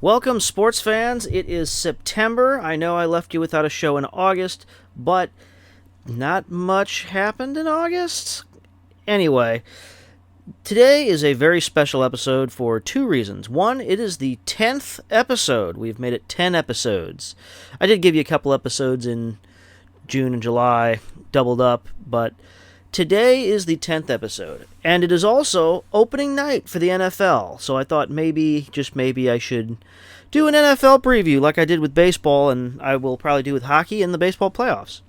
Welcome, sports fans. It is September. I know I left you without a show in August, but not much happened in August. Anyway, today is a very special episode for two reasons. One, it is the 10th episode. We've made it 10 episodes. I did give you a couple episodes in June and July, doubled up, but today is the 10th episode, and it is also opening night for the NFL, so I thought maybe, just maybe, I should do an NFL preview like I did with baseball, and I will probably do with hockey in the baseball playoffs.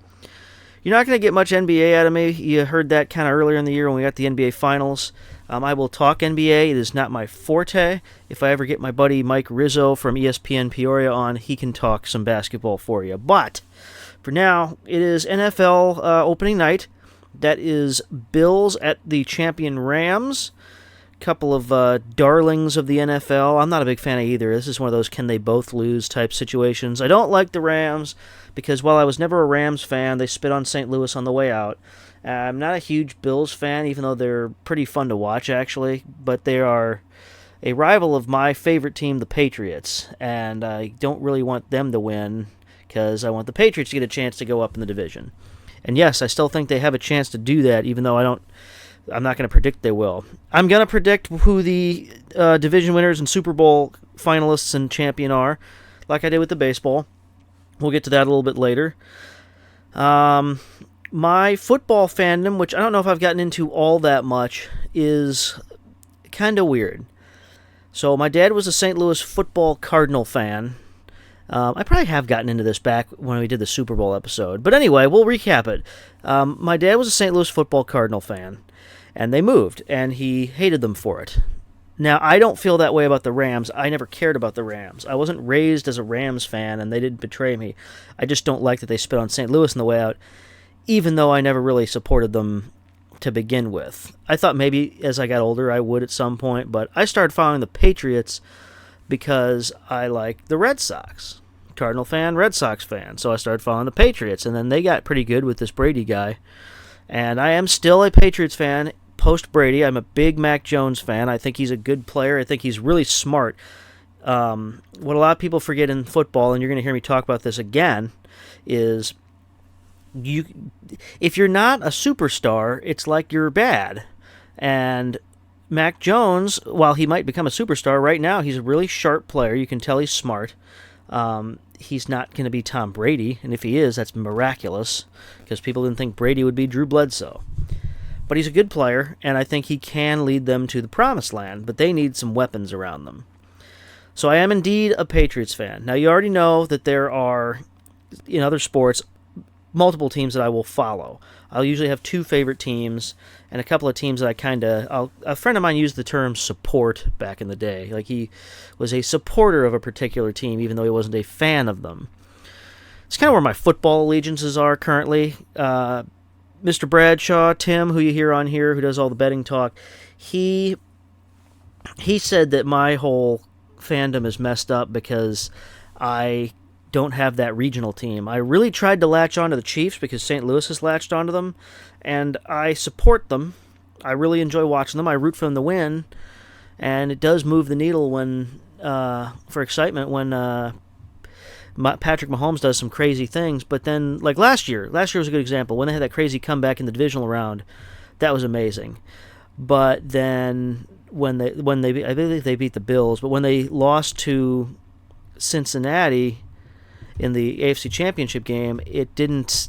You're not going to get much NBA out of me. You heard that kind of earlier in the year when we got the NBA Finals. I will talk NBA. It is not my forte. If I ever get my buddy Mike Rizzo from ESPN Peoria on, he can talk some basketball for you. But for now, it is NFL opening night. That is Bills at the champion Rams. Couple of darlings of the NFL. I'm not a big fan of either. This is one of those can they both lose type situations. I don't like the Rams because while I was never a Rams fan, they spit on St. Louis on the way out. I'm not a huge Bills fan, even though they're pretty fun to watch, actually. But they are a rival of my favorite team, the Patriots. And I don't really want them to win because I want the Patriots to get a chance to go up in the division. And yes, I still think they have a chance to do that, even though I'm not going to predict they will. I'm going to predict who the division winners and Super Bowl finalists and champion are, like I did with the baseball. We'll get to that a little bit later. My football fandom, which I don't know if I've gotten into all that much, is kind of weird. So my dad was a St. Louis football Cardinal fan. I probably have gotten into this back when we did the Super Bowl episode. But anyway, we'll recap it. My dad was a St. Louis football Cardinal fan, and they moved, and he hated them for it. Now, I don't feel that way about the Rams. I never cared about the Rams. I wasn't raised as a Rams fan, and they didn't betray me. I just don't like that they spit on St. Louis on the way out, even though I never really supported them to begin with. I thought maybe as I got older I would at some point, but I started following the Patriots because I like the Red Sox. Cardinal fan, Red Sox fan. So I started following the Patriots, and then they got pretty good with this Brady guy. And I am still a Patriots fan post-Brady. I'm a big Mac Jones fan. I think he's a good player. I think he's really smart. What a lot of people forget in football, and you're going to hear me talk about this again, is if you're not a superstar, it's like you're bad. And Mac Jones, while he might become a superstar right now, he's a really sharp player. You can tell he's smart. He's not going to be Tom Brady, and if he is, that's miraculous, because people didn't think Brady would be Drew Bledsoe. But he's a good player, and I think he can lead them to the promised land, but they need some weapons around them. So I am indeed a Patriots fan. Now, you already know that there are, in other sports, multiple teams that I will follow. I'll usually have two favorite teams and a couple of teams that a friend of mine used the term support back in the day. Like he was a supporter of a particular team even though he wasn't a fan of them. It's kind of where my football allegiances are currently. Mr. Bradshaw, Tim, who you hear on here, who does all the betting talk, he said that my whole fandom is messed up because I don't have that regional team. I really tried to latch onto the Chiefs because St. Louis has latched onto them, and I support them. I really enjoy watching them. I root for them to win, and it does move the needle for excitement when Patrick Mahomes does some crazy things. But then, like last year was a good example. When they had that crazy comeback in the divisional round, that was amazing. But then when they I believe they beat the Bills, but when they lost to Cincinnati in the AFC Championship game, it didn't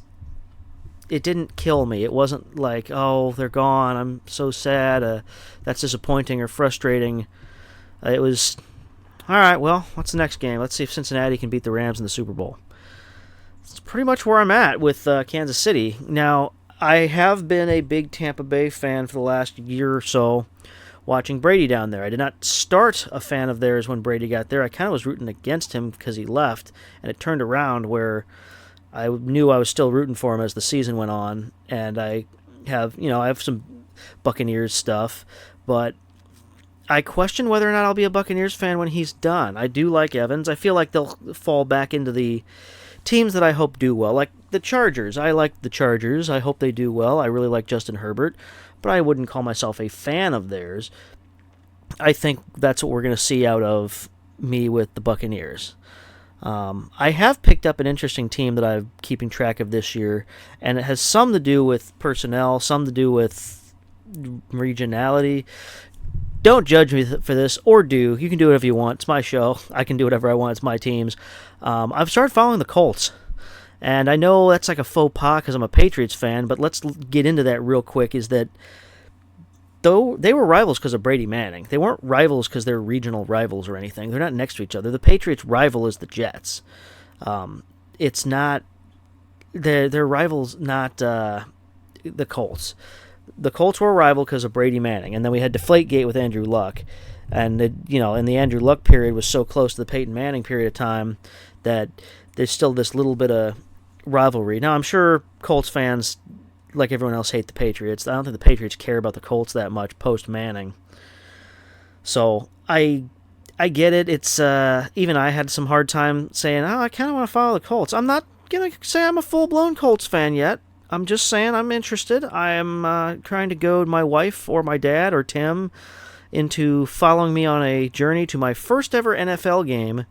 kill me. It wasn't like, oh, they're gone, I'm so sad, that's disappointing or frustrating. It was, all right, well, what's the next game? Let's see if Cincinnati can beat the Rams in the Super Bowl. It's pretty much where I'm at with Kansas City. Now, I have been a big Tampa Bay fan for the last year or so, watching Brady down there. I did not start a fan of theirs when Brady got there. I kind of was rooting against him because he left, and it turned around where I knew I was still rooting for him as the season went on, and I have some Buccaneers stuff, but I question whether or not I'll be a Buccaneers fan when he's done. I do like Evans. I feel like they'll fall back into the teams that I hope do well, like the Chargers. I like the Chargers. I hope they do well. I really like Justin Herbert, but I wouldn't call myself a fan of theirs. I think that's what we're going to see out of me with the Buccaneers. I have picked up an interesting team that I'm keeping track of this year, and it has some to do with personnel, some to do with regionality. Don't judge me for this, or do. You can do whatever you want. It's my show. I can do whatever I want. It's my teams. I've started following the Colts. And I know that's like a faux pas because I'm a Patriots fan, but let's get into that real quick, is that though they were rivals because of Brady Manning, they weren't rivals because they're regional rivals or anything. They're not next to each other. The Patriots' rival is the Jets. It's not... Their rivals, not the Colts. The Colts were a rival because of Brady Manning, and then we had Deflategate with Andrew Luck. And, and the Andrew Luck period was so close to the Peyton Manning period of time that there's still this little bit of rivalry. Now, I'm sure Colts fans, like everyone else, hate the Patriots. I don't think the Patriots care about the Colts that much post-Manning. So, I get it. It's even I had some hard time saying, I kind of want to follow the Colts. I'm not going to say I'm a full-blown Colts fan yet. I'm just saying I'm interested. I am trying to goad my wife or my dad or Tim into following me on a journey to my first ever NFL game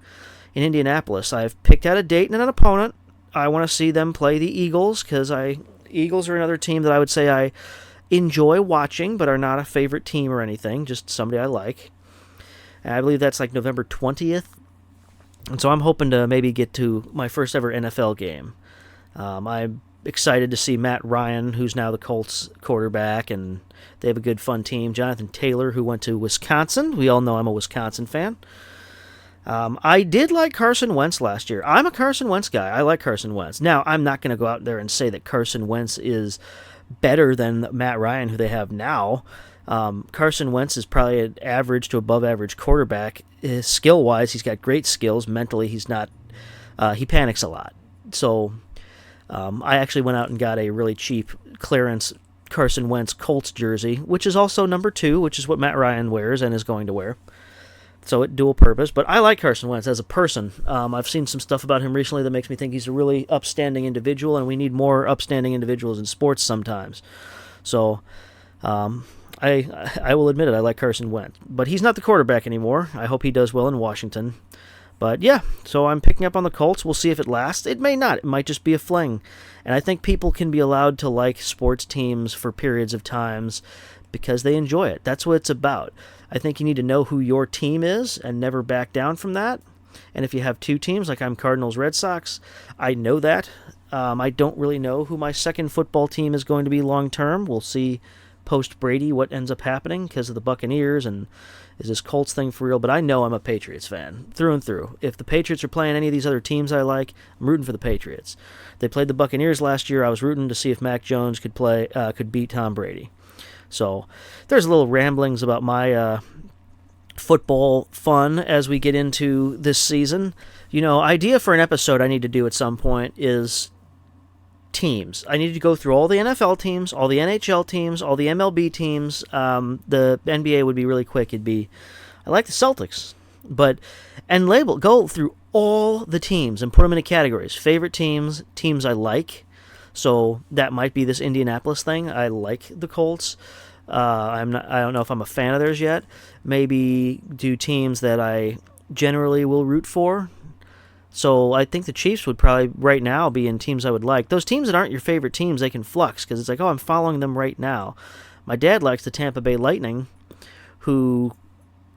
in Indianapolis. I've picked out a date and an opponent. I want to see them play the Eagles, because Eagles are another team that I would say I enjoy watching, but are not a favorite team or anything, just somebody I like. And I believe that's like November 20th. And so I'm hoping to maybe get to my first ever NFL game. I'm excited to see Matt Ryan, who's now the Colts quarterback, and they have a good, fun team. Jonathan Taylor, who went to Wisconsin. We all know I'm a Wisconsin fan. I did like Carson Wentz last year. I'm a Carson Wentz guy. I like Carson Wentz. Now, I'm not going to go out there and say that Carson Wentz is better than Matt Ryan, who they have now. Carson Wentz is probably an average to above average quarterback. Skill-wise, he's got great skills. Mentally, he's not. He panics a lot. So I actually went out and got a really cheap clearance Carson Wentz Colts jersey, which is also number 2, which is what Matt Ryan wears and is going to wear. So it dual purpose, but I like Carson Wentz as a person. I've seen some stuff about him recently that makes me think he's a really upstanding individual, and we need more upstanding individuals in sports sometimes. So I will admit it, I like Carson Wentz. But he's not the quarterback anymore. I hope he does well in Washington. But yeah, so I'm picking up on the Colts. We'll see if it lasts. It may not. It might just be a fling. And I think people can be allowed to like sports teams for periods of times because they enjoy it. That's what it's about. I think you need to know who your team is and never back down from that. And if you have 2 teams, like I'm Cardinals, Red Sox, I know that. I don't really know who my second football team is going to be long term. We'll see post-Brady what ends up happening because of the Buccaneers and is this Colts thing for real. But I know I'm a Patriots fan through and through. If the Patriots are playing any of these other teams I like, I'm rooting for the Patriots. They played the Buccaneers last year. I was rooting to see if Mac Jones could beat Tom Brady. So there's little ramblings about my football fun as we get into this season. Idea for an episode I need to do at some point is teams. I need to go through all the NFL teams, all the NHL teams, all the MLB teams. The NBA would be really quick. I like the Celtics, go through all the teams and put them into categories. Favorite teams, teams I like. So that might be this Indianapolis thing. I like the Colts. I don't know if I'm a fan of theirs yet. Maybe do teams that I generally will root for. So I think the Chiefs would probably right now be in teams I would like. Those teams that aren't your favorite teams, they can flux because it's like, I'm following them right now. My dad likes the Tampa Bay Lightning, who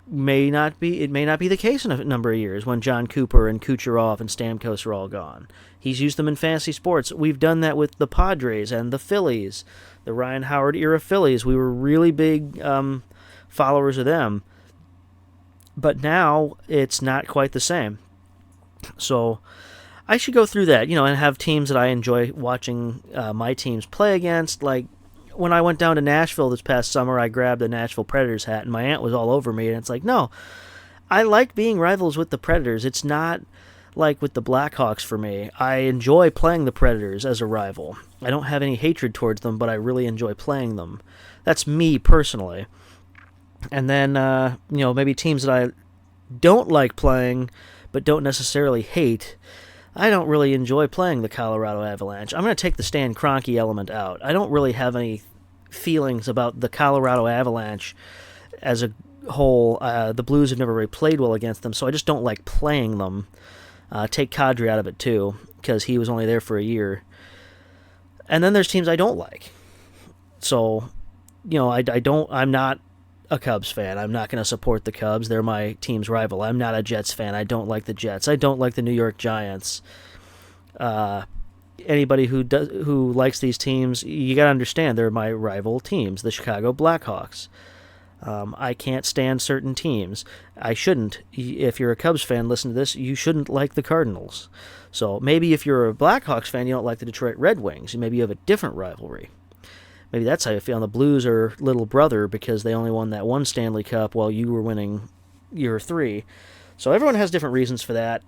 may not be the case in a number of years when John Cooper and Kucherov and Stamkos are all gone. He's used them in fantasy sports. We've done that with the Padres and the Phillies, the Ryan Howard era Phillies. We were really big followers of them. But now it's not quite the same. So I should go through that, and have teams that I enjoy watching my teams play against. Like when I went down to Nashville this past summer, I grabbed a Nashville Predators hat, and my aunt was all over me. And it's like, no, I like being rivals with the Predators. It's not like with the Blackhawks for me. I enjoy playing the Predators as a rival. I don't have any hatred towards them, but I really enjoy playing them. That's me personally. And then, maybe teams that I don't like playing but don't necessarily hate. I don't really enjoy playing the Colorado Avalanche. I'm going to take the Stan Kroenke element out. I don't really have any feelings about the Colorado Avalanche as whole the Blues have never really played well against them, so I just don't like playing them. Take Kadri out of it too, because he was only there for a year. And then there's teams I don't like. So, I'm not a Cubs fan. I'm not going to support the Cubs. They're my team's rival. I'm not a Jets fan. I don't like the Jets. I don't like the New York Giants. Anybody who likes these teams, you got to understand they're my rival teams, the Chicago Blackhawks. I can't stand certain teams. I shouldn't. If you're a Cubs fan, listen to this. You shouldn't like the Cardinals. So maybe if you're a Blackhawks fan, you don't like the Detroit Red Wings. Maybe you have a different rivalry. Maybe that's how you feel. And the Blues are little brother because they only won that one Stanley Cup while you were winning your 3. So everyone has different reasons for that.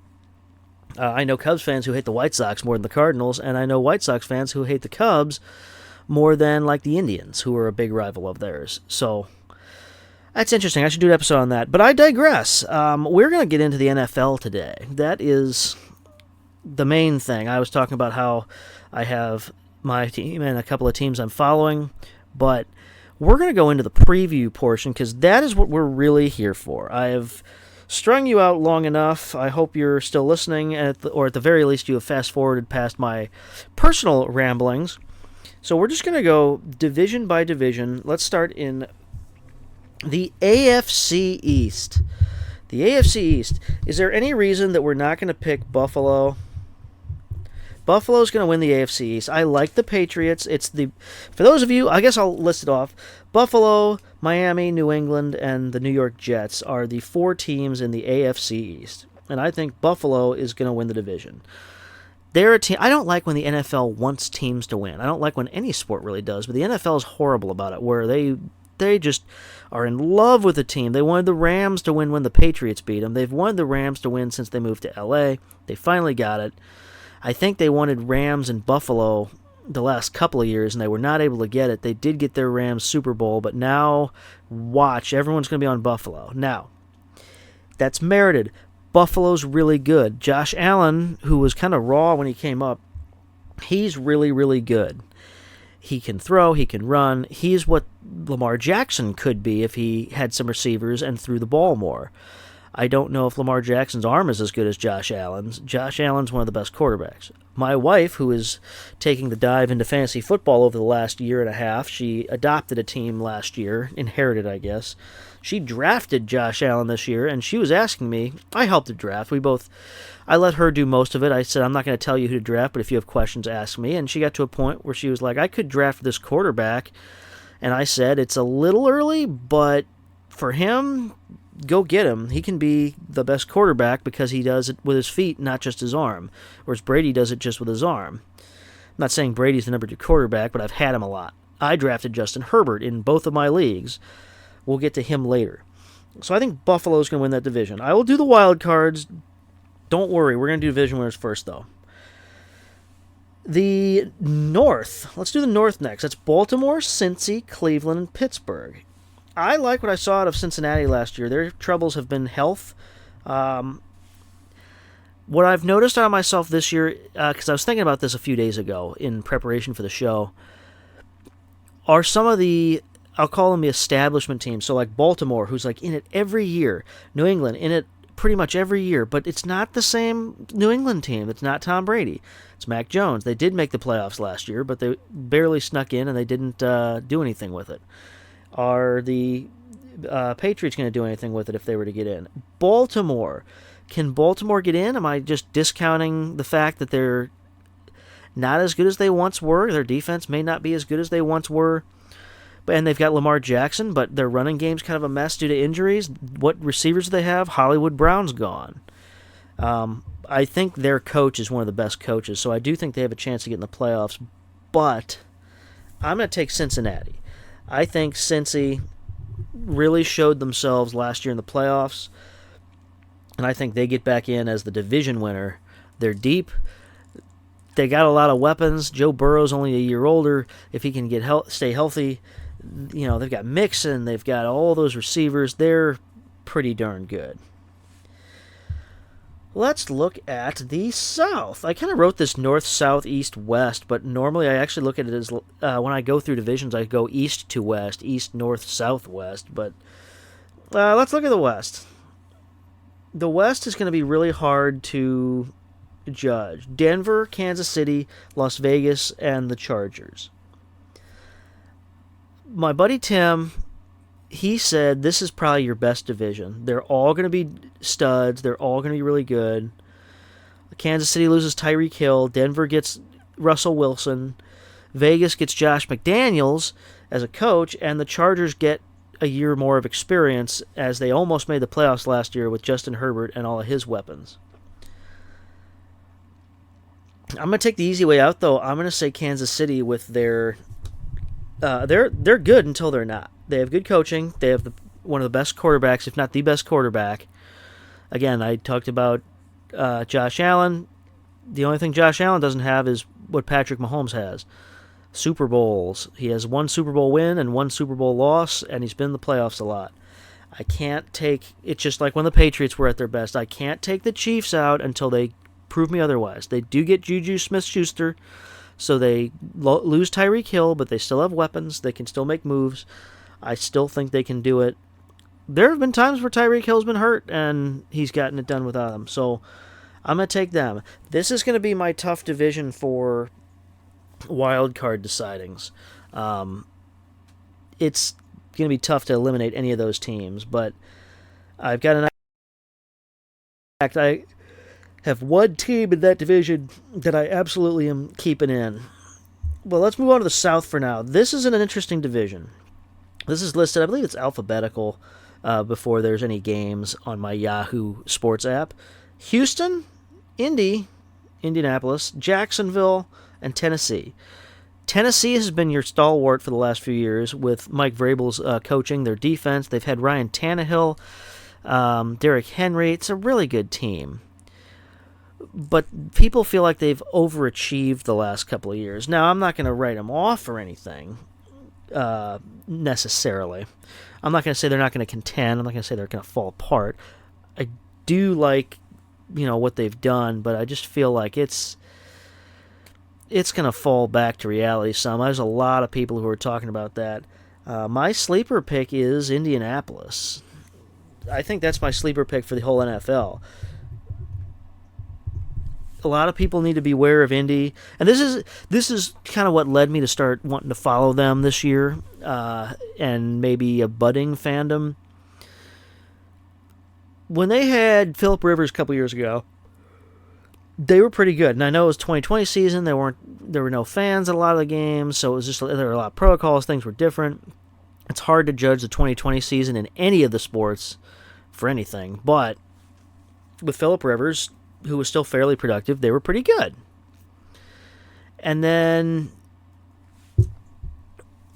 I know Cubs fans who hate the White Sox more than the Cardinals, and I know White Sox fans who hate the Cubs more than like the Indians, who are a big rival of theirs. So that's interesting. I should do an episode on that. But I digress. We're going to get into the NFL today. That is the main thing. I was talking about how I have my team and a couple of teams I'm following, but we're going to go into the preview portion because that is what we're really here for. I have strung you out long enough. I hope you're still listening, or at the very least you have fast-forwarded past my personal ramblings. So we're just going to go division by division. Let's start in the AFC East. The AFC East. Is there any reason that we're not going to pick Buffalo? Buffalo's going to win the AFC East. I like the Patriots. For those of you, I guess I'll list it off. Buffalo, Miami, New England, and the New York Jets are the 4 teams in the AFC East. And I think Buffalo is going to win the division. They're a team. I don't like when the NFL wants teams to win. I don't like when any sport really does, but the NFL is horrible about it, where they just are in love with the team. They wanted the Rams to win when the Patriots beat them. They've wanted the Rams to win since they moved to LA. They finally got it. I think they wanted Rams and Buffalo the last couple of years, and they were not able to get it. They did get their Rams Super Bowl, but now, watch, everyone's going to be on Buffalo. Now, that's merited. Buffalo's really good. Josh Allen, who was kind of raw when he came up, he's really, really good. He can throw, he can run. He's what Lamar Jackson could be if he had some receivers and threw the ball more. I don't know if Lamar Jackson's arm is as good as Josh Allen's. Josh Allen's one of the best quarterbacks. My wife, who is taking the dive into fantasy football over the last year and a half, she adopted a team last year, inherited, I guess. She drafted Josh Allen this year, and she was asking me. I helped her draft. I let her do most of it. I said, I'm not going to tell you who to draft, but if you have questions, ask me. And she got to a point where she was like, I could draft this quarterback. And I said, it's a little early, but for him, go get him. He can be the best quarterback because he does it with his feet, not just his arm. Whereas Brady does it just with his arm. I'm not saying Brady's the number 2 quarterback, but I've had him a lot. I drafted Justin Herbert in both of my leagues. We'll get to him later. So I think Buffalo's going to win that division. I will do the wild cards. Don't worry. We're going to do division winners first, though. The North. Let's do the North next. That's Baltimore, Cincy, Cleveland, and Pittsburgh. I like what I saw out of Cincinnati last year. Their troubles have been health. What I've noticed out of myself this year, because I was thinking about this a few days ago in preparation for the show, are some of the, I'll call them the establishment teams. So like Baltimore, who's like in it every year. New England, in it pretty much every year. But it's not the same New England team. It's not Tom Brady. It's Mac Jones. They did make the playoffs last year, but they barely snuck in and they didn't do anything with it. Are the Patriots going to do anything with it if they were to get in? Baltimore. Can Baltimore get in? Am I just discounting the fact that they're not as good as they once were? Their defense may not be as good as they once were. And they've got Lamar Jackson, but their running game's kind of a mess due to injuries. What receivers do they have? Hollywood Brown's gone. I think their coach is one of the best coaches, so I do think they have a chance to get in the playoffs. But I'm going to take Cincinnati. I think Cincy really showed themselves last year in the playoffs, and I think they get back in as the division winner. They're deep. They got a lot of weapons. Joe Burrow's only a year older. If he can stay healthy, they've got Mixon. They've got all those receivers. They're pretty darn good. Let's look at the South. I kind of wrote this North, South, East, West, but normally I actually look at it as, when I go through divisions, I go East to West, East, North, South, West, but Let's look at the West. The West is going to be really hard to judge. Denver, Kansas City, Las Vegas, and the Chargers. My buddy Tim, he said this is probably your best division. They're all going to be studs. They're all going to be really good. Kansas City loses Tyreek Hill. Denver gets Russell Wilson. Vegas gets Josh McDaniels as a coach. And the Chargers get a year more of experience as they almost made the playoffs last year with Justin Herbert and all of his weapons. I'm going to take the easy way out, though. I'm going to say Kansas City with their... they're good until they're not. They have good coaching. They have one of the best quarterbacks, if not the best quarterback. Again, I talked about Josh Allen. The only thing Josh Allen doesn't have is what Patrick Mahomes has. Super Bowls. He has one Super Bowl win and one Super Bowl loss, and he's been in the playoffs a lot. I can't take... It's just like when the Patriots were at their best. I can't take the Chiefs out until they prove me otherwise. They do get Juju Smith-Schuster, so they lose Tyreek Hill, but they still have weapons. They can still make moves. I still think they can do it. There have been times where Tyreek Hill's been hurt, and he's gotten it done without him. So I'm going to take them. This is going to be my tough division for wild card decidings. It's going to be tough to eliminate any of those teams, but I've got an... I have one team in that division that I absolutely am keeping in. Well, let's move on to the South for now. This is an interesting division. This is listed, I believe it's alphabetical, before there's any games on my Yahoo Sports app. Houston, Indianapolis, Jacksonville, and Tennessee. Tennessee has been your stalwart for the last few years with Mike Vrabel's coaching, their defense. They've had Ryan Tannehill, Derrick Henry. It's a really good team. But people feel like they've overachieved the last couple of years. Now, I'm not going to write them off or anything, necessarily. I'm not going to say they're not going to contend. I'm not going to say they're going to fall apart. I do like, what they've done, but I just feel like it's going to fall back to reality some. There's a lot of people who are talking about that. My sleeper pick is Indianapolis. I think that's my sleeper pick for the whole NFL. A lot of people need to be aware of Indy, and this is kind of what led me to start wanting to follow them this year, and maybe a budding fandom. When they had Phillip Rivers a couple years ago, they were pretty good, and I know it was 2020 season. There were no fans at a lot of the games, so it was just there were a lot of protocols. Things were different. It's hard to judge the 2020 season in any of the sports for anything, but with Phillip Rivers, who was still fairly productive, they were pretty good. And then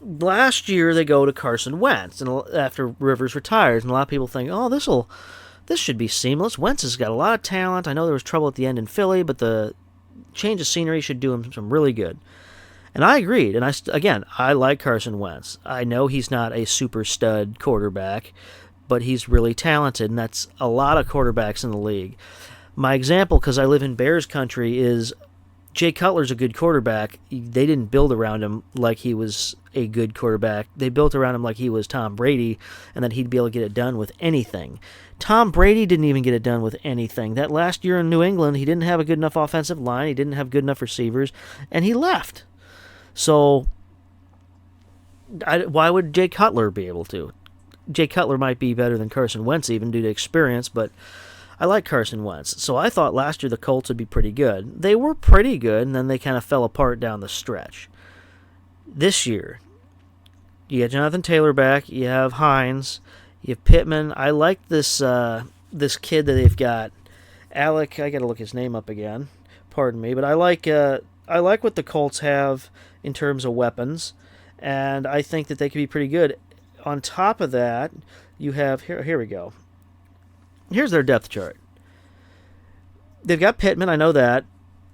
last year they go to Carson Wentz, and after Rivers retires, and a lot of people think, oh, this should be seamless. Wentz has got a lot of talent. I know there was trouble at the end in Philly, but the change of scenery should do him some really good. And I agreed. And I like Carson Wentz. I know he's not a super stud quarterback, but he's really talented, and that's a lot of quarterbacks in the league. My example, because I live in Bears country, is Jay Cutler's a good quarterback. They didn't build around him like he was a good quarterback. They built around him like he was Tom Brady and that he'd be able to get it done with anything. Tom Brady didn't even get it done with anything. That last year in New England, he didn't have a good enough offensive line. He didn't have good enough receivers, and he left. So why would Jay Cutler be able to? Jay Cutler might be better than Carson Wentz even due to experience, but I like Carson Wentz. So I thought last year the Colts would be pretty good. They were pretty good, and then they kind of fell apart down the stretch. This year, you get Jonathan Taylor back. You have Hines. You have Pittman. I like this kid that they've got. Alec, I got to look his name up again. Pardon me, but I like what the Colts have in terms of weapons, and I think that they could be pretty good. On top of that, you have here we go. Here's their depth chart. They've got Pittman, I know that.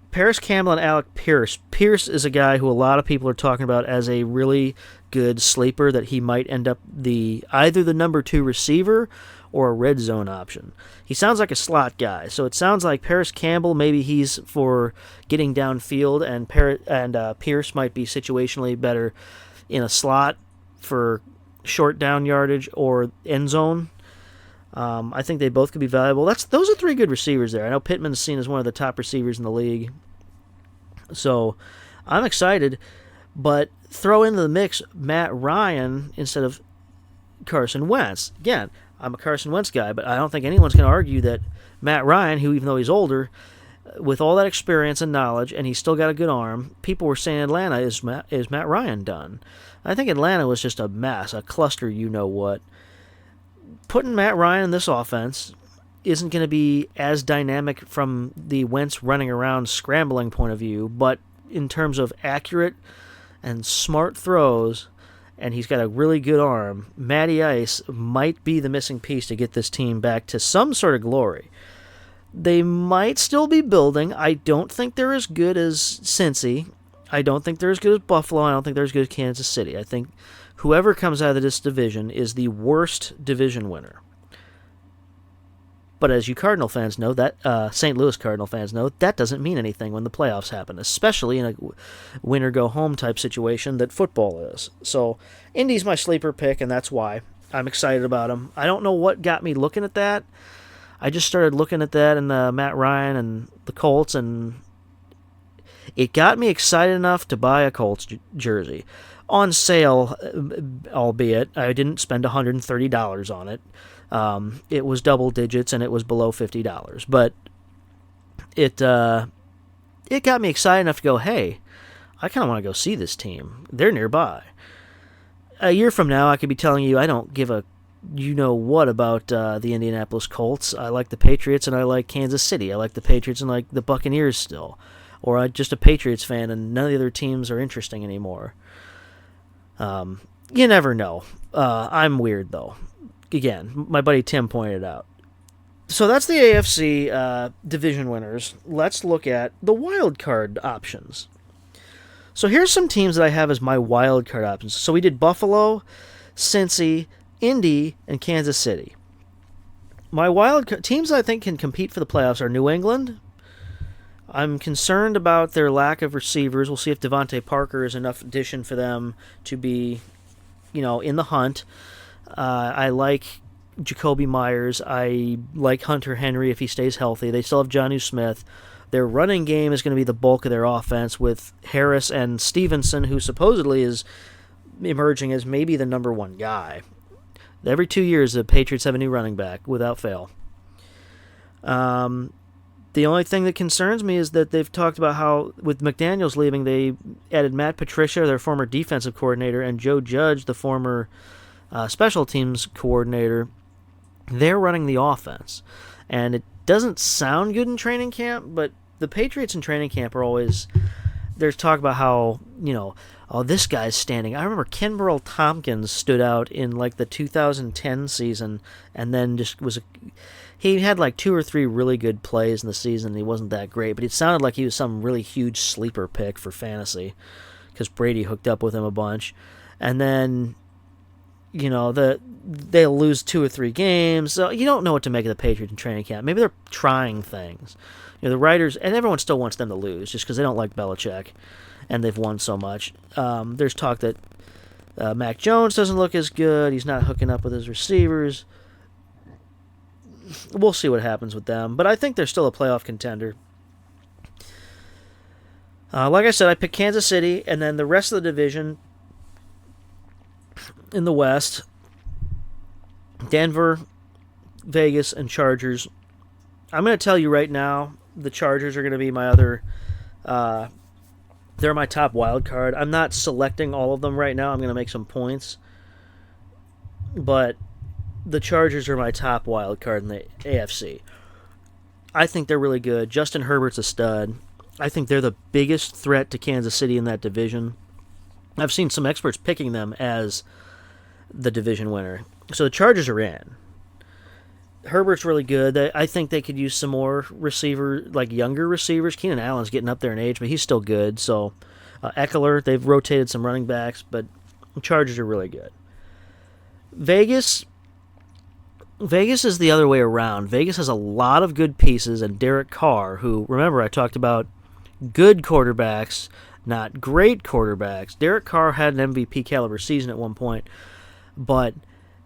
Paris Campbell and Alec Pierce. Pierce is a guy who a lot of people are talking about as a really good sleeper, that he might end up either the number 2 receiver or a red zone option. He sounds like a slot guy, so it sounds like Paris Campbell, maybe he's for getting downfield, and Pierce might be situationally better in a slot for short down yardage or end zone. I think they both could be valuable. Those are 3 good receivers there. I know Pittman's seen as one of the top receivers in the league. So I'm excited. But throw into the mix Matt Ryan instead of Carson Wentz. Again, I'm a Carson Wentz guy, but I don't think anyone's going to argue that Matt Ryan, who even though he's older, with all that experience and knowledge, and he's still got a good arm, people were saying Atlanta, is Matt Ryan done? I think Atlanta was just a mess, a cluster, you know what. Putting Matt Ryan in this offense isn't going to be as dynamic from the Wentz running around scrambling point of view, but in terms of accurate and smart throws, and he's got a really good arm, Matty Ice might be the missing piece to get this team back to some sort of glory. They might still be building. I don't think they're as good as Cincy. I don't think they're as good as Buffalo. I don't think they're as good as Kansas City. I think whoever comes out of this division is the worst division winner. But as you Cardinal fans know, that St. Louis Cardinal fans know, that doesn't mean anything when the playoffs happen, especially in a win-or-go-home type situation that football is. So Indy's my sleeper pick, and that's why I'm excited about them. I don't know what got me looking at that. I just started looking at that and Matt Ryan and the Colts, and it got me excited enough to buy a Colts jersey. On sale, albeit. I didn't spend $130 on it. It was double digits, and it was below $50. But it got me excited enough to go, hey, I kind of want to go see this team. They're nearby. A year from now, I could be telling you I don't give a you-know-what about the Indianapolis Colts. I like the Patriots, and I like Kansas City. I like the Patriots and like the Buccaneers still. Or I'm just a Patriots fan, and none of the other teams are interesting anymore. You never know. I'm weird, though. Again, my buddy Tim pointed out. So that's the AFC division winners. Let's look at the wild card options. So here's some teams that I have as my wild card options. So we did Buffalo, Cincy, Indy, and Kansas City. My wild card teams I think can compete for the playoffs are New England. I'm concerned about their lack of receivers. We'll see if Devontae Parker is enough addition for them to be, in the hunt. I like Jacoby Myers. I like Hunter Henry if he stays healthy. They still have Jonnu Smith. Their running game is going to be the bulk of their offense with Harris and Stevenson, who supposedly is emerging as maybe the number one guy. Every 2 years, the Patriots have a new running back without fail. The only thing that concerns me is that they've talked about how, with McDaniels leaving, they added Matt Patricia, their former defensive coordinator, and Joe Judge, the former special teams coordinator. They're running the offense. And it doesn't sound good in training camp, but the Patriots in training camp are always... There's talk about how, this guy's standing. I remember Ken Burrell Tompkins stood out in like the 2010 season and then just was... He had like 2 or 3 really good plays in the season, and he wasn't that great, but it sounded like he was some really huge sleeper pick for fantasy because Brady hooked up with him a bunch. And then, they'll lose 2 or 3 games, so you don't know what to make of the Patriots in training camp. Maybe they're trying things. The writers, and everyone still wants them to lose just because they don't like Belichick, and they've won so much. There's talk that Mac Jones doesn't look as good. He's not hooking up with his receivers. We'll see what happens with them, but I think they're still a playoff contender. Like I said, I picked Kansas City, and then the rest of the division in the West, Denver, Vegas, and Chargers. I'm going to tell you right now, the Chargers are going to be my other... they're my top wild card. I'm not selecting all of them right now. I'm going to make some points. But the Chargers are my top wild card in the AFC. I think they're really good. Justin Herbert's a stud. I think they're the biggest threat to Kansas City in that division. I've seen some experts picking them as the division winner. So the Chargers are in. Herbert's really good. I think they could use some more younger receivers. Keenan Allen's getting up there in age, but he's still good. So Eckler, they've rotated some running backs, but the Chargers are really good. Vegas is the other way around. Vegas has a lot of good pieces, and Derek Carr, who, remember, I talked about good quarterbacks, not great quarterbacks. Derek Carr had an MVP caliber season at one point, but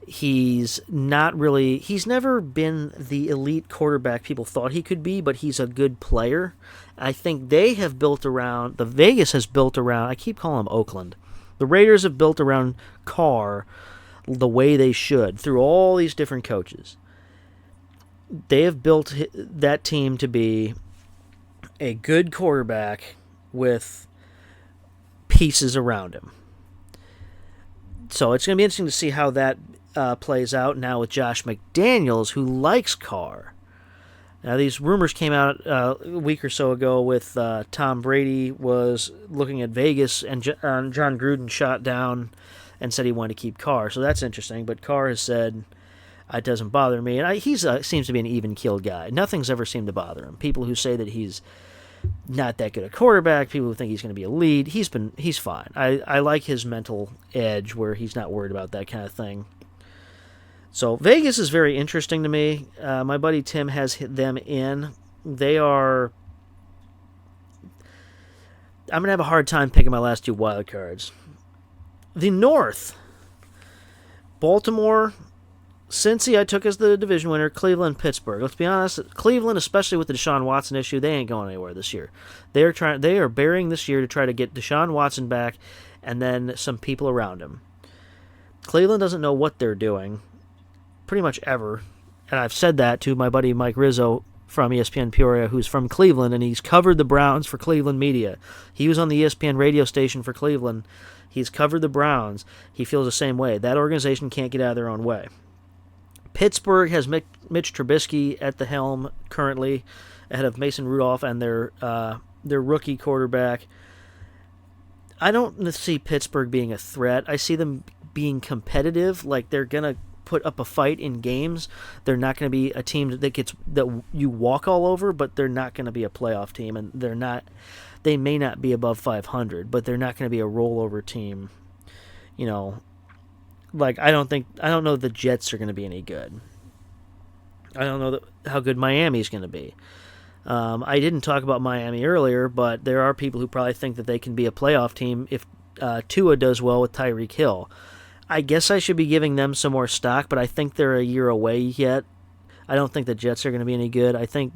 He's never been the elite quarterback people thought he could be, but he's a good player. I think Vegas has built around, I keep calling them Oakland. The Raiders have built around Carr the way they should through all these different coaches. They have built that team to be a good quarterback with pieces around him. So it's going to be interesting to see how that plays out now with Josh McDaniels, who likes Carr. Now, these rumors came out a week or so ago with Tom Brady was looking at Vegas, and John Gruden shot down and said he wanted to keep Carr. So that's interesting. But Carr has said, it doesn't bother me. And he seems to be an even-keeled guy. Nothing's ever seemed to bother him. People who say that he's not that good a quarterback, people who think he's going to be a lead, he's fine. I like his mental edge where he's not worried about that kind of thing. So Vegas is very interesting to me. My buddy Tim has them in. I'm going to have a hard time picking my last two wild cards. The North. Baltimore, Cincy I took as the division winner. Cleveland, Pittsburgh. Let's be honest, Cleveland, especially with the Deshaun Watson issue, they ain't going anywhere this year. They are burying this year to try to get Deshaun Watson back and then some people around him. Cleveland doesn't know what they're doing pretty much ever. And I've said that to my buddy Mike Rizzo from ESPN Peoria, who's from Cleveland, and he's covered the Browns for Cleveland media. He was on the ESPN radio station for Cleveland. He's covered the Browns. He feels the same way. That organization can't get out of their own way. Pittsburgh has Mitch Trubisky at the helm currently, ahead of Mason Rudolph and their rookie quarterback. I don't see Pittsburgh being a threat. I see them being competitive, like they're going to put up a fight in games. They're not going to be a team that you walk all over, but they're not going to be a playoff team, and they may not be above 500, but they're not going to be a rollover team. Like I don't know the Jets are going to be any good. I don't know how good Miami's going to be. I didn't talk about Miami earlier, but there are people who probably think that they can be a playoff team if Tua does well with Tyreek Hill. I guess I should be giving them some more stock, but I think they're a year away yet. I don't think the Jets are going to be any good. I think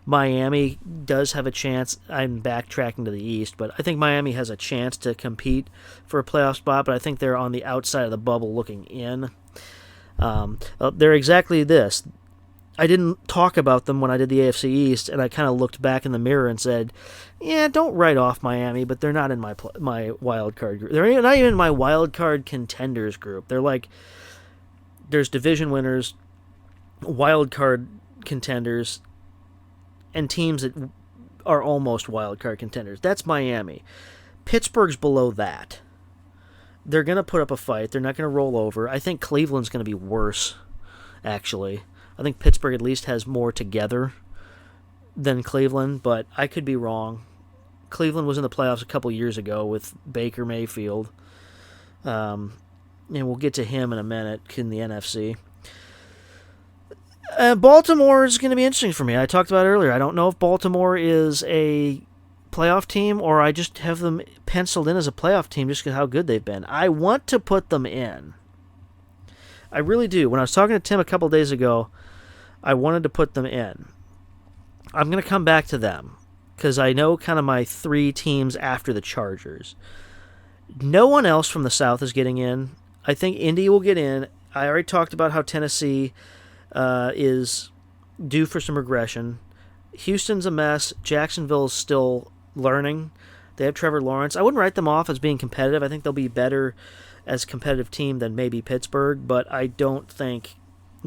Miami does have a chance. I'm backtracking to the East, but I think Miami has a chance to compete for a playoff spot, but I think they're on the outside of the bubble looking in. They're exactly this. I didn't talk about them when I did the AFC East, and I kind of looked back in the mirror and said, yeah, don't write off Miami, but they're not in my wild card group. They're not even in my wild card contenders group. They're like, there's division winners, wild card contenders, and teams that are almost wild card contenders. That's Miami. Pittsburgh's below that. They're going to put up a fight. They're not going to roll over. I think Cleveland's going to be worse, actually. I think Pittsburgh at least has more together than Cleveland, but I could be wrong. Cleveland was in the playoffs a couple years ago with Baker Mayfield. And we'll get to him in a minute in the NFC. Baltimore is going to be interesting for me. I talked about it earlier. I don't know if Baltimore is a playoff team or I just have them penciled in as a playoff team just because of how good they've been. I want to put them in. I really do. When I was talking to Tim a couple days ago, I wanted to put them in. I'm going to come back to them because I know kind of my three teams after the Chargers. No one else from the South is getting in. I think Indy will get in. I already talked about how Tennessee is due for some regression. Houston's a mess. Jacksonville's still learning. They have Trevor Lawrence. I wouldn't write them off as being competitive. I think they'll be better as a competitive team than maybe Pittsburgh, but I don't think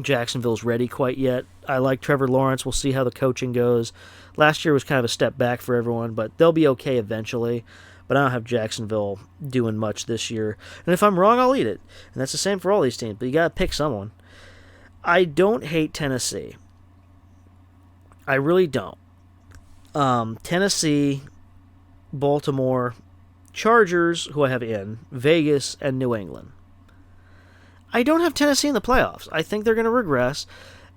Jacksonville's ready quite yet. I like Trevor Lawrence. We'll see how the coaching goes. Last year was kind of a step back for everyone, but they'll be okay eventually. But I don't have Jacksonville doing much this year. And if I'm wrong, I'll eat it. And that's the same for all these teams, but you got to pick someone. I don't hate Tennessee. I really don't. Tennessee, Baltimore, Chargers, who I have in, Vegas, and New England. I don't have Tennessee in the playoffs. I think they're going to regress.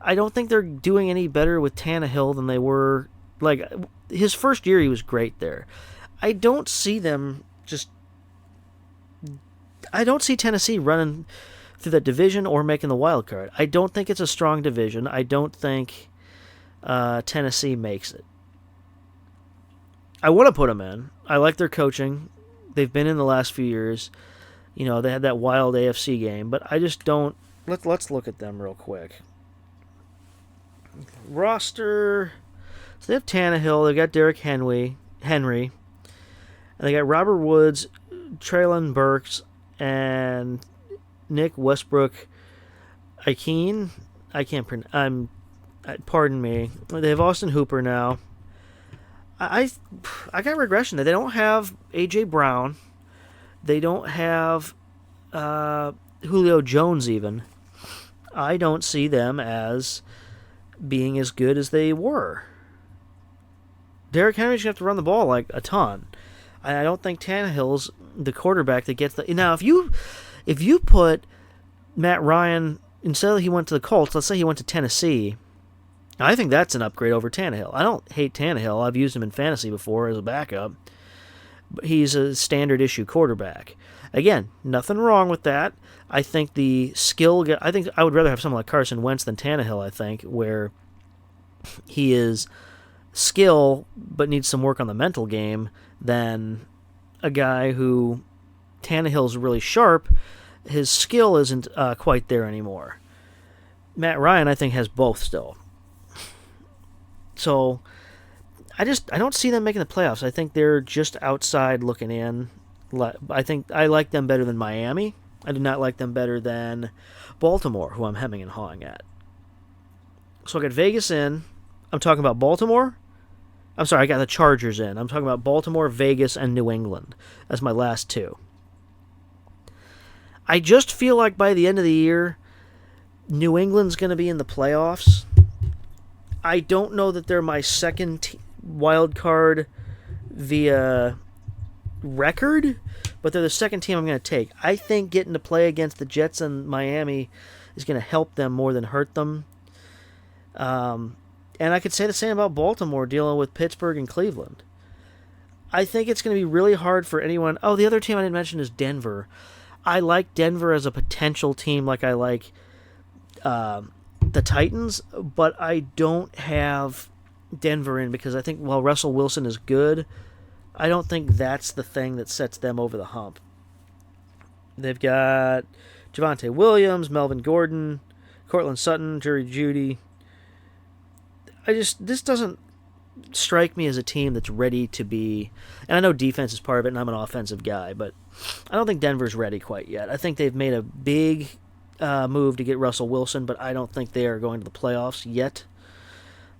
I don't think they're doing any better with Tannehill than they were. Like, his first year, he was great there. I don't see them I don't see Tennessee running through that division or making the wild card. I don't think it's a strong division. I don't think Tennessee makes it. I want to put them in. I like their coaching. They've been in the last few years. They had that wild AFC game, but I just don't. Let's look at them real quick. Roster. So they have Tannehill. They got Derrick Henry, and they got Robert Woods, Treylon Burks, and Nick Westbrook. Ikeen. I can't pronounce. Pardon me. They have Austin Hooper now. I got regression there. They don't have A.J. Brown. They don't have Julio Jones even. I don't see them as being as good as they were. Derrick Henry's going to have to run the ball like a ton. I don't think Tannehill's the quarterback that gets the... Now, if you put Matt Ryan, instead of he went to the Colts, let's say he went to Tennessee... I think that's an upgrade over Tannehill. I don't hate Tannehill. I've used him in fantasy before as a backup. But he's a standard issue quarterback. Again, nothing wrong with that. I think the skill... I think I would rather have someone like Carson Wentz than Tannehill, I think, where he is skill but needs some work on the mental game than a guy who... Tannehill's really sharp. His skill isn't quite there anymore. Matt Ryan, I think, has both still. So, I don't see them making the playoffs. I think they're just outside looking in. I think I like them better than Miami. I do not like them better than Baltimore, who I'm hemming and hawing at. So I got Vegas in. I'm talking about Baltimore. I'm sorry, I got the Chargers in. I'm talking about Baltimore, Vegas, and New England. That's my last two. I just feel like by the end of the year, New England's going to be in the playoffs. I don't know that they're my second wild card via record, but they're the second team I'm going to take. I think getting to play against the Jets and Miami is going to help them more than hurt them. And I could say the same about Baltimore dealing with Pittsburgh and Cleveland. I think it's going to be really hard for anyone. Oh, the other team I didn't mention is Denver. I like Denver as a potential team like I like the Titans, but I don't have Denver in because I think while Russell Wilson is good, I don't think that's the thing that sets them over the hump. They've got Javonte Williams, Melvin Gordon, Cortland Sutton, Jerry Jeudy. This doesn't strike me as a team that's ready to be, and I know defense is part of it, and I'm an offensive guy, but I don't think Denver's ready quite yet. I think they've made a big move to get Russell Wilson, but I don't think they are going to the playoffs yet.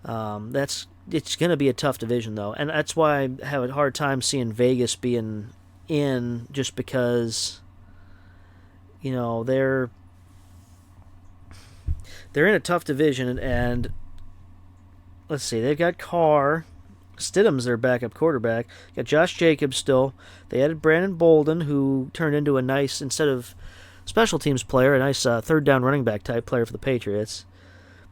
It's going to be a tough division, though, and that's why I have a hard time seeing Vegas being in, just because, they're in a tough division, and let's see, they've got Carr. Stidham's their backup quarterback. Got Josh Jacobs still. They added Brandon Bolden, who turned into a nice, instead of special teams player, a nice third down running back type player for the Patriots.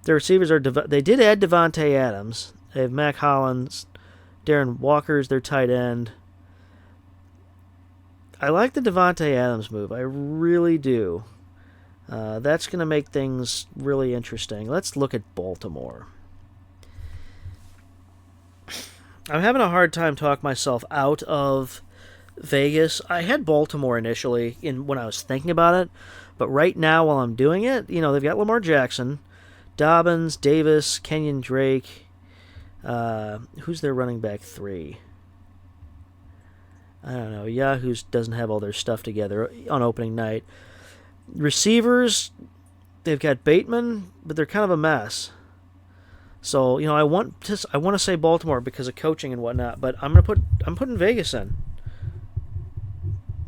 Their receivers are they did add Devontae Adams. They have Mac Hollins, Darren Walker's their tight end. I like the Devontae Adams move. I really do. That's going to make things really interesting. Let's look at Baltimore. I'm having a hard time talking myself out of Vegas. I had Baltimore initially when I was thinking about it, but right now while I'm doing it, they've got Lamar Jackson, Dobbins, Davis, Kenyon Drake. Who's their running back 3? I don't know. Yahoo doesn't have all their stuff together on opening night. Receivers, they've got Bateman, but they're kind of a mess. So, I want to say Baltimore because of coaching and whatnot, but I'm putting Vegas in.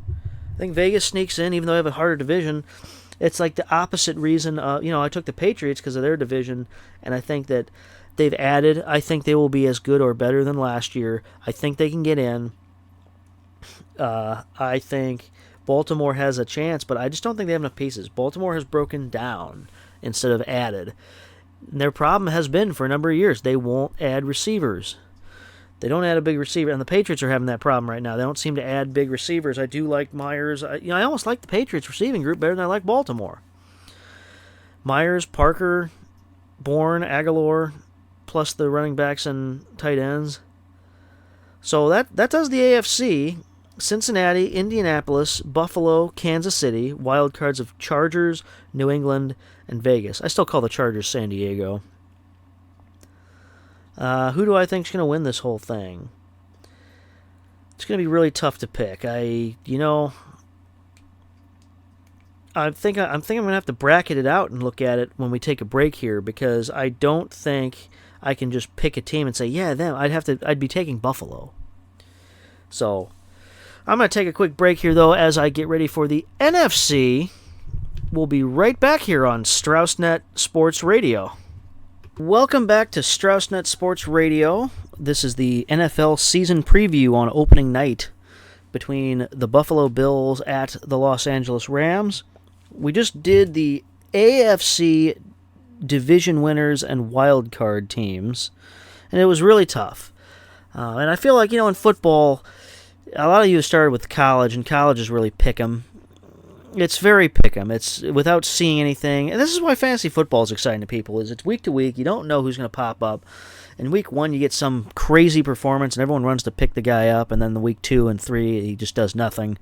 I think Vegas sneaks in, even though they have a harder division. It's like the opposite reason. I took the Patriots because of their division, and I think that they've added. I think they will be as good or better than last year. I think they can get in. I think Baltimore has a chance, but I just don't think they have enough pieces. Baltimore has broken down instead of added. And their problem has been for a number of years. They won't add receivers. They don't add a big receiver, and the Patriots are having that problem right now. They don't seem to add big receivers. I do like Myers. I almost like the Patriots receiving group better than I like Baltimore. Myers, Parker, Bourne, Aguilar, plus the running backs and tight ends. So that does the AFC. Cincinnati, Indianapolis, Buffalo, Kansas City, wild cards of Chargers, New England, and Vegas. I still call the Chargers San Diego. Who do I think is going to win this whole thing? It's going to be really tough to pick. I think I'm going to have to bracket it out and look at it when we take a break here, because I don't think I can just pick a team and say, yeah, them. I'd be taking Buffalo. So I'm going to take a quick break here, though, as I get ready for the NFC. We'll be right back here on StraussNet Sports Radio. Welcome back to StraussNet Sports Radio. This is the NFL season preview on opening night between the Buffalo Bills at the Los Angeles Rams. We just did the AFC division winners and wild card teams, and it was really tough. And I feel like, in football, a lot of you started with college, and college is really pick 'em. It's very pick 'em. It's without seeing anything. And this is why fantasy football is exciting to people, is it's week to week. You don't know who's going to pop up. In week 1, you get some crazy performance, and everyone runs to pick the guy up, and then the week 2 and 3, he just does nothing.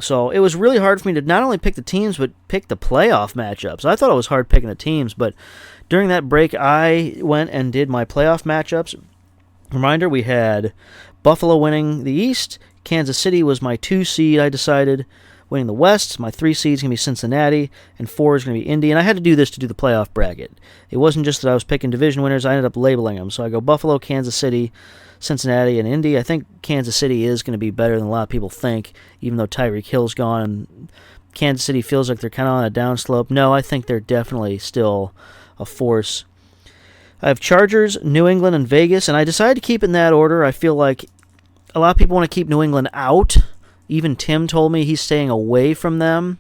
So it was really hard for me to not only pick the teams, but pick the playoff matchups. I thought it was hard picking the teams, but during that break, I went and did my playoff matchups. Reminder, we had Buffalo winning the East. Kansas City was my 2 seed, I decided. Winning the West, my 3 seed is going to be Cincinnati, and 4 is going to be Indy. And I had to do this to do the playoff bracket. It wasn't just that I was picking division winners, I ended up labeling them. So I go Buffalo, Kansas City, Cincinnati, and Indy. I think Kansas City is going to be better than a lot of people think, even though Tyreek Hill's gone and Kansas City feels like they're kind of on a downslope. No, I think they're definitely still a force. I have Chargers, New England, and Vegas, and I decided to keep it in that order. I feel like a lot of people want to keep New England out. Even Tim told me he's staying away from them.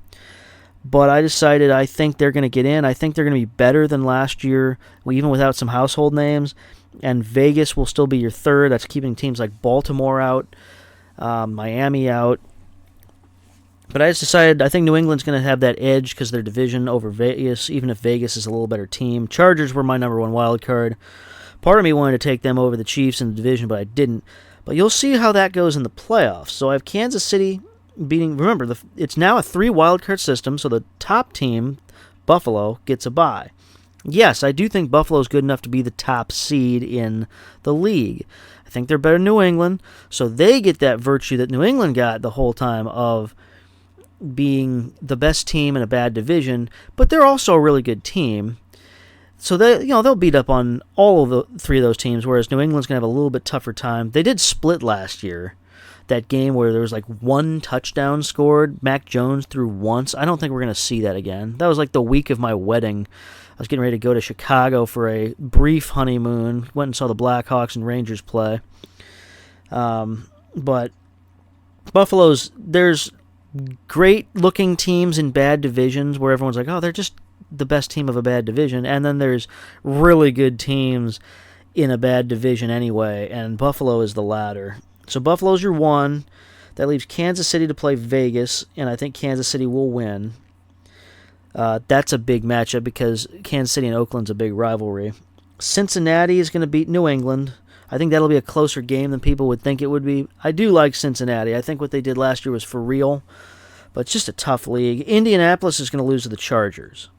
But I decided I think they're going to get in. I think they're going to be better than last year, even without some household names. And Vegas will still be your third. That's keeping teams like Baltimore out, Miami out. But I just decided I think New England's going to have that edge because their division over Vegas, even if Vegas is a little better team. Chargers were my number 1 wild card. Part of me wanted to take them over the Chiefs in the division, but I didn't. But you'll see how that goes in the playoffs. So I have Kansas City beating... Remember, it's now a 3 wildcard system, so the top team, Buffalo, gets a bye. Yes, I do think Buffalo's good enough to be the top seed in the league. I think they're better than New England, so they get that virtue that New England got the whole time of being the best team in a bad division, but they're also a really good team. So they'll beat up on all of the 3 of those teams, whereas New England's going to have a little bit tougher time. They did split last year, that game where there was like 1 touchdown scored. Mac Jones threw once. I don't think we're going to see that again. That was like the week of my wedding. I was getting ready to go to Chicago for a brief honeymoon. Went and saw the Blackhawks and Rangers play. But there's great-looking teams in bad divisions where everyone's like, oh, they're just the best team of a bad division, and then there's really good teams in a bad division anyway, and Buffalo is the latter. So Buffalo's your 1. That leaves Kansas City to play Vegas, and I think Kansas City will win. That's a big matchup because Kansas City and Oakland's a big rivalry. Cincinnati is going to beat New England. I think that'll be a closer game than people would think it would be. I do like Cincinnati. I think what they did last year was for real, but it's just a tough league. Indianapolis is going to lose to the Chargers.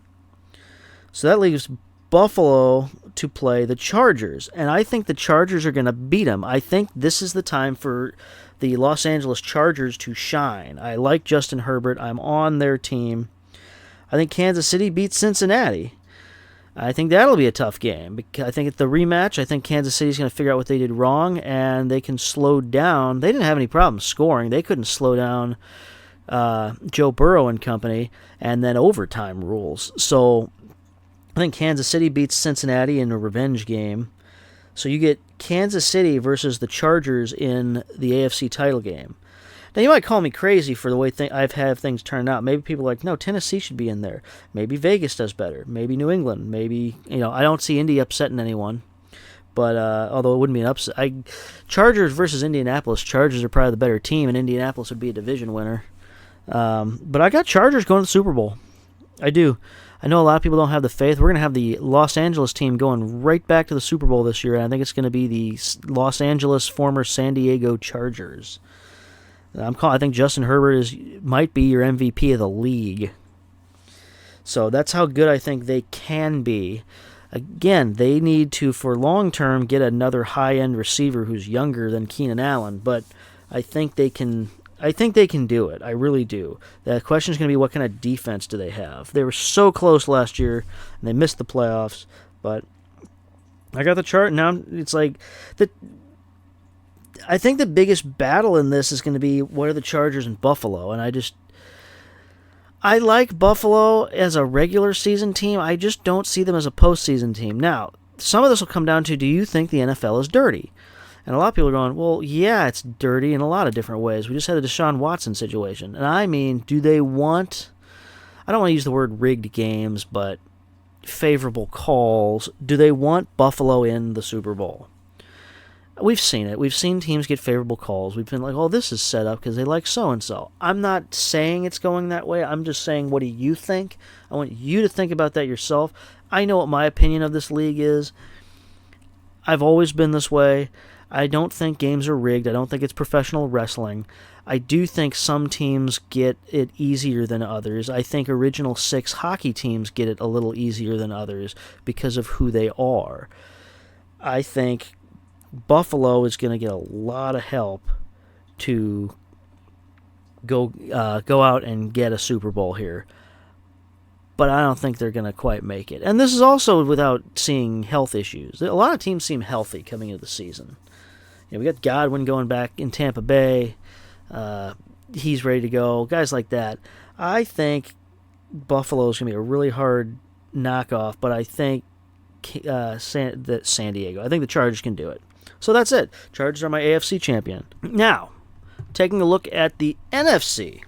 So that leaves Buffalo to play the Chargers, and I think the Chargers are going to beat them. I think this is the time for the Los Angeles Chargers to shine. I like Justin Herbert. I'm on their team. I think Kansas City beats Cincinnati. I think that'll be a tough game. I think at the rematch, I think Kansas City's going to figure out what they did wrong, and they can slow down. They didn't have any problems scoring. They couldn't slow down Joe Burrow and company, and then overtime rules. So I think Kansas City beats Cincinnati in a revenge game. So you get Kansas City versus the Chargers in the AFC title game. Now, you might call me crazy for the way I've had things turned out. Maybe people are like, no, Tennessee should be in there. Maybe Vegas does better. Maybe New England. Maybe, I don't see Indy upsetting anyone. But, although it wouldn't be an upset. Chargers versus Indianapolis. Chargers are probably the better team, and Indianapolis would be a division winner. But I got Chargers going to the Super Bowl. I do. I know a lot of people don't have the faith. We're going to have the Los Angeles team going right back to the Super Bowl this year, and I think it's going to be the Los Angeles former San Diego Chargers. I think Justin Herbert might be your MVP of the league. So that's how good I think they can be. Again, they need to, for long term, get another high-end receiver who's younger than Keenan Allen, but I think they can do it. I really do. The question is going to be, what kind of defense do they have? They were so close last year, and they missed the playoffs, but I got the chart. Now it's like I think the biggest battle in this is going to be, what are the Chargers and Buffalo? And I like Buffalo as a regular season team. I just don't see them as a postseason team. Now, some of this will come down to, do you think the NFL is dirty? And a lot of people are going, well, yeah, it's dirty in a lot of different ways. We just had a Deshaun Watson situation. And I mean, do they want, I don't want to use the word rigged games, but favorable calls. Do they want Buffalo in the Super Bowl? We've seen it. We've seen teams get favorable calls. We've been like, oh, this is set up because they like so-and-so. I'm not saying it's going that way. I'm just saying, what do you think? I want you to think about that yourself. I know what my opinion of this league is. I've always been this way. I don't think games are rigged. I don't think it's professional wrestling. I do think some teams get it easier than others. I think Original Six hockey teams get it a little easier than others because of who they are. I think Buffalo is going to get a lot of help to go out and get a Super Bowl here. But I don't think they're going to quite make it. And this is also without seeing health issues. A lot of teams seem healthy coming into the season. You know, we got Godwin going back in Tampa Bay. He's ready to go. Guys like that. I think Buffalo is going to be a really hard knockoff, but I think San Diego. I think the Chargers can do it. So that's it. Chargers are my AFC champion. Now, taking a look at the NFC.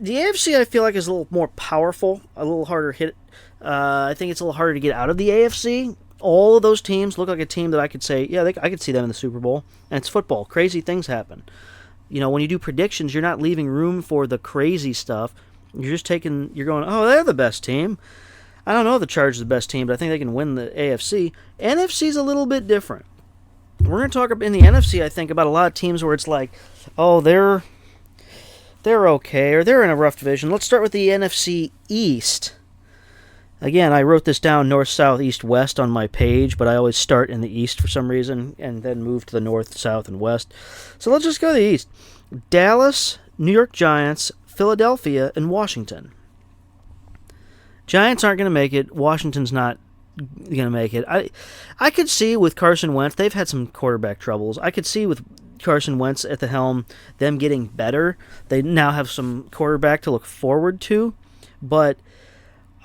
The AFC, I feel like, is a little more powerful, a little harder hit. I think it's a little harder to get out of the AFC. All of those teams look like a team that I could say, yeah, I could see them in the Super Bowl. And it's football. Crazy things happen. You know, when you do predictions, you're not leaving room for the crazy stuff. You're going, oh, they're the best team. I don't know if the Chargers are the best team, but I think they can win the AFC. NFC's a little bit different. We're going to talk in the NFC, I think, about a lot of teams where it's like, oh, they're okay, or they're in a rough division. Let's start with the NFC East. Again, I wrote this down north, south, east, west on my page, but I always start in the east for some reason and then move to the north, south, and west. So let's just go to the east. Dallas, New York Giants, Philadelphia, and Washington. Giants aren't going to make it. Washington's not going to make it. I could see with Carson Wentz, they've had some quarterback troubles. I could see with Carson Wentz at the helm, them getting better. They now have some quarterback to look forward to, but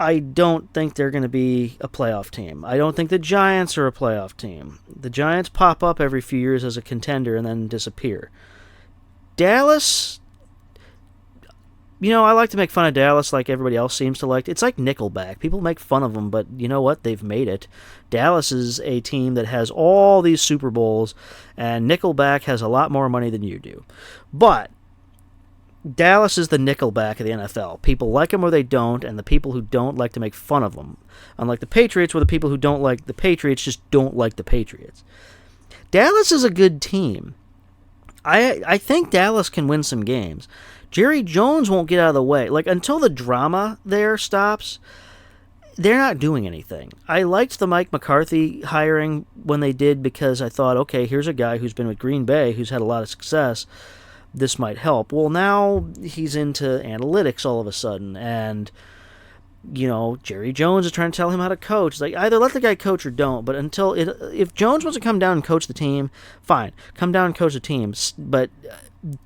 I don't think they're going to be a playoff team. I don't think the Giants are a playoff team. The Giants pop up every few years as a contender and then disappear. Dallas, you know, I like to make fun of Dallas like everybody else seems to like. It's like Nickelback. People make fun of them, but you know what? They've made it. Dallas is a team that has all these Super Bowls, and Nickelback has a lot more money than you do. But Dallas is the Nickelback of the NFL. People like them or they don't, and the people who don't like to make fun of them. Unlike the Patriots, where the people who don't like the Patriots just don't like the Patriots. Dallas is a good team. I think Dallas can win some games. Jerry Jones won't get out of the way. Like, until the drama there stops, they're not doing anything. I liked the Mike McCarthy hiring when they did because I thought, okay, here's a guy who's been with Green Bay, who's had a lot of success. This might help. Well, now he's into analytics all of a sudden, and, you know, Jerry Jones is trying to tell him how to coach. It's like, either let the guy coach or don't, but if Jones wants to come down and coach the team, fine. Come down and coach the team, but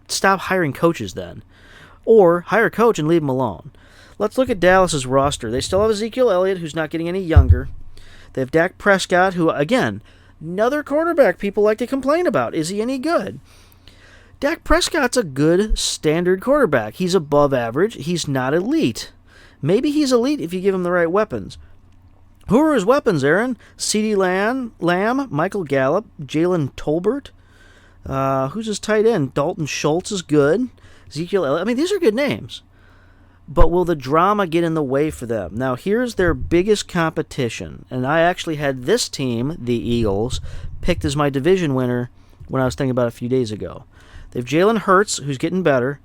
stop hiring coaches then. Or hire a coach and leave him alone. Let's look at Dallas's roster. They still have Ezekiel Elliott, who's not getting any younger. They have Dak Prescott, who, again, another quarterback people like to complain about. Is he any good? Dak Prescott's a good standard quarterback. He's above average. He's not elite. Maybe he's elite if you give him the right weapons. Who are his weapons, Aaron? CeeDee Lamb, Michael Gallup, Jalen Tolbert. Who's his tight end? Dalton Schultz is good. Ezekiel Elliott. I mean, these are good names. But will the drama get in the way for them? Now, here's their biggest competition. And I actually had this team, the Eagles, picked as my division winner when I was thinking about it a few days ago. They have Jalen Hurts, who's getting better.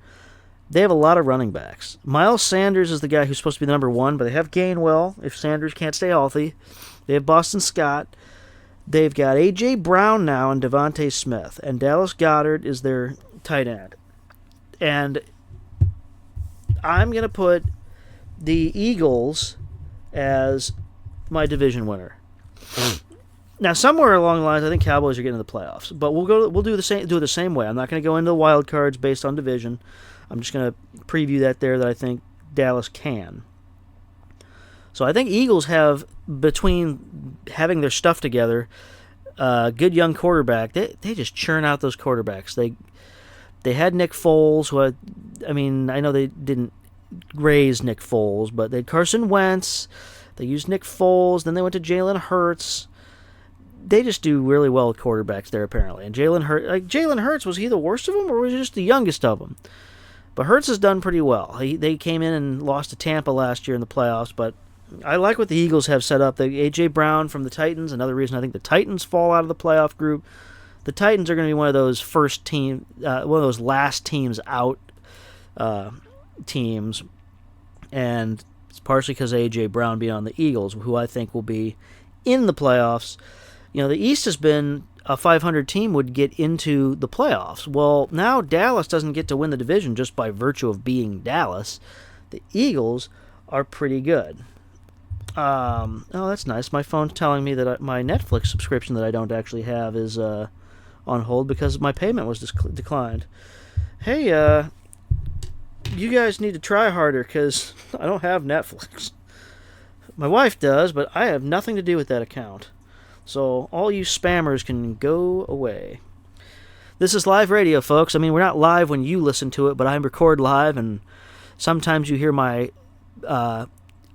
They have a lot of running backs. Miles Sanders is the guy who's supposed to be the number one, but they have Gainwell if Sanders can't stay healthy. They have Boston Scott. They've got A.J. Brown now and Devontae Smith. And Dallas Goedert is their tight end. And I'm going to put the Eagles as my division winner. Now, somewhere along the lines, I think Cowboys are getting to the playoffs, but we'll do it the same way. I'm not going to go into the wild cards based on division. I'm just going to preview that I think Dallas can. So I think Eagles have, between having their stuff together, good young quarterback. They just churn out those quarterbacks. They had Nick Foles, who I know they didn't raise Nick Foles, but they had Carson Wentz. They used Nick Foles. Then they went to Jalen Hurts. They just do really well with quarterbacks there, apparently. And Jalen Hurts, was he the worst of them, or was he just the youngest of them? But Hurts has done pretty well. They came in and lost to Tampa last year in the playoffs, but I like what the Eagles have set up. The A.J. Brown from the Titans, another reason I think the Titans fall out of the playoff group. The Titans are going to be one of those one of those last teams out teams, and it's partially because of A.J. Brown being on the Eagles, who I think will be in the playoffs. You know, the East has been a 500 team would get into the playoffs. Well, now Dallas doesn't get to win the division just by virtue of being Dallas. The Eagles are pretty good. Oh, that's nice. My phone's telling me that my Netflix subscription that I don't actually have is on hold because my payment was declined. Hey, you guys need to try harder because I don't have Netflix. My wife does, but I have nothing to do with that account. So all you spammers can go away. This is live radio, folks. I mean, we're not live when you listen to it, but I record live, and sometimes you hear my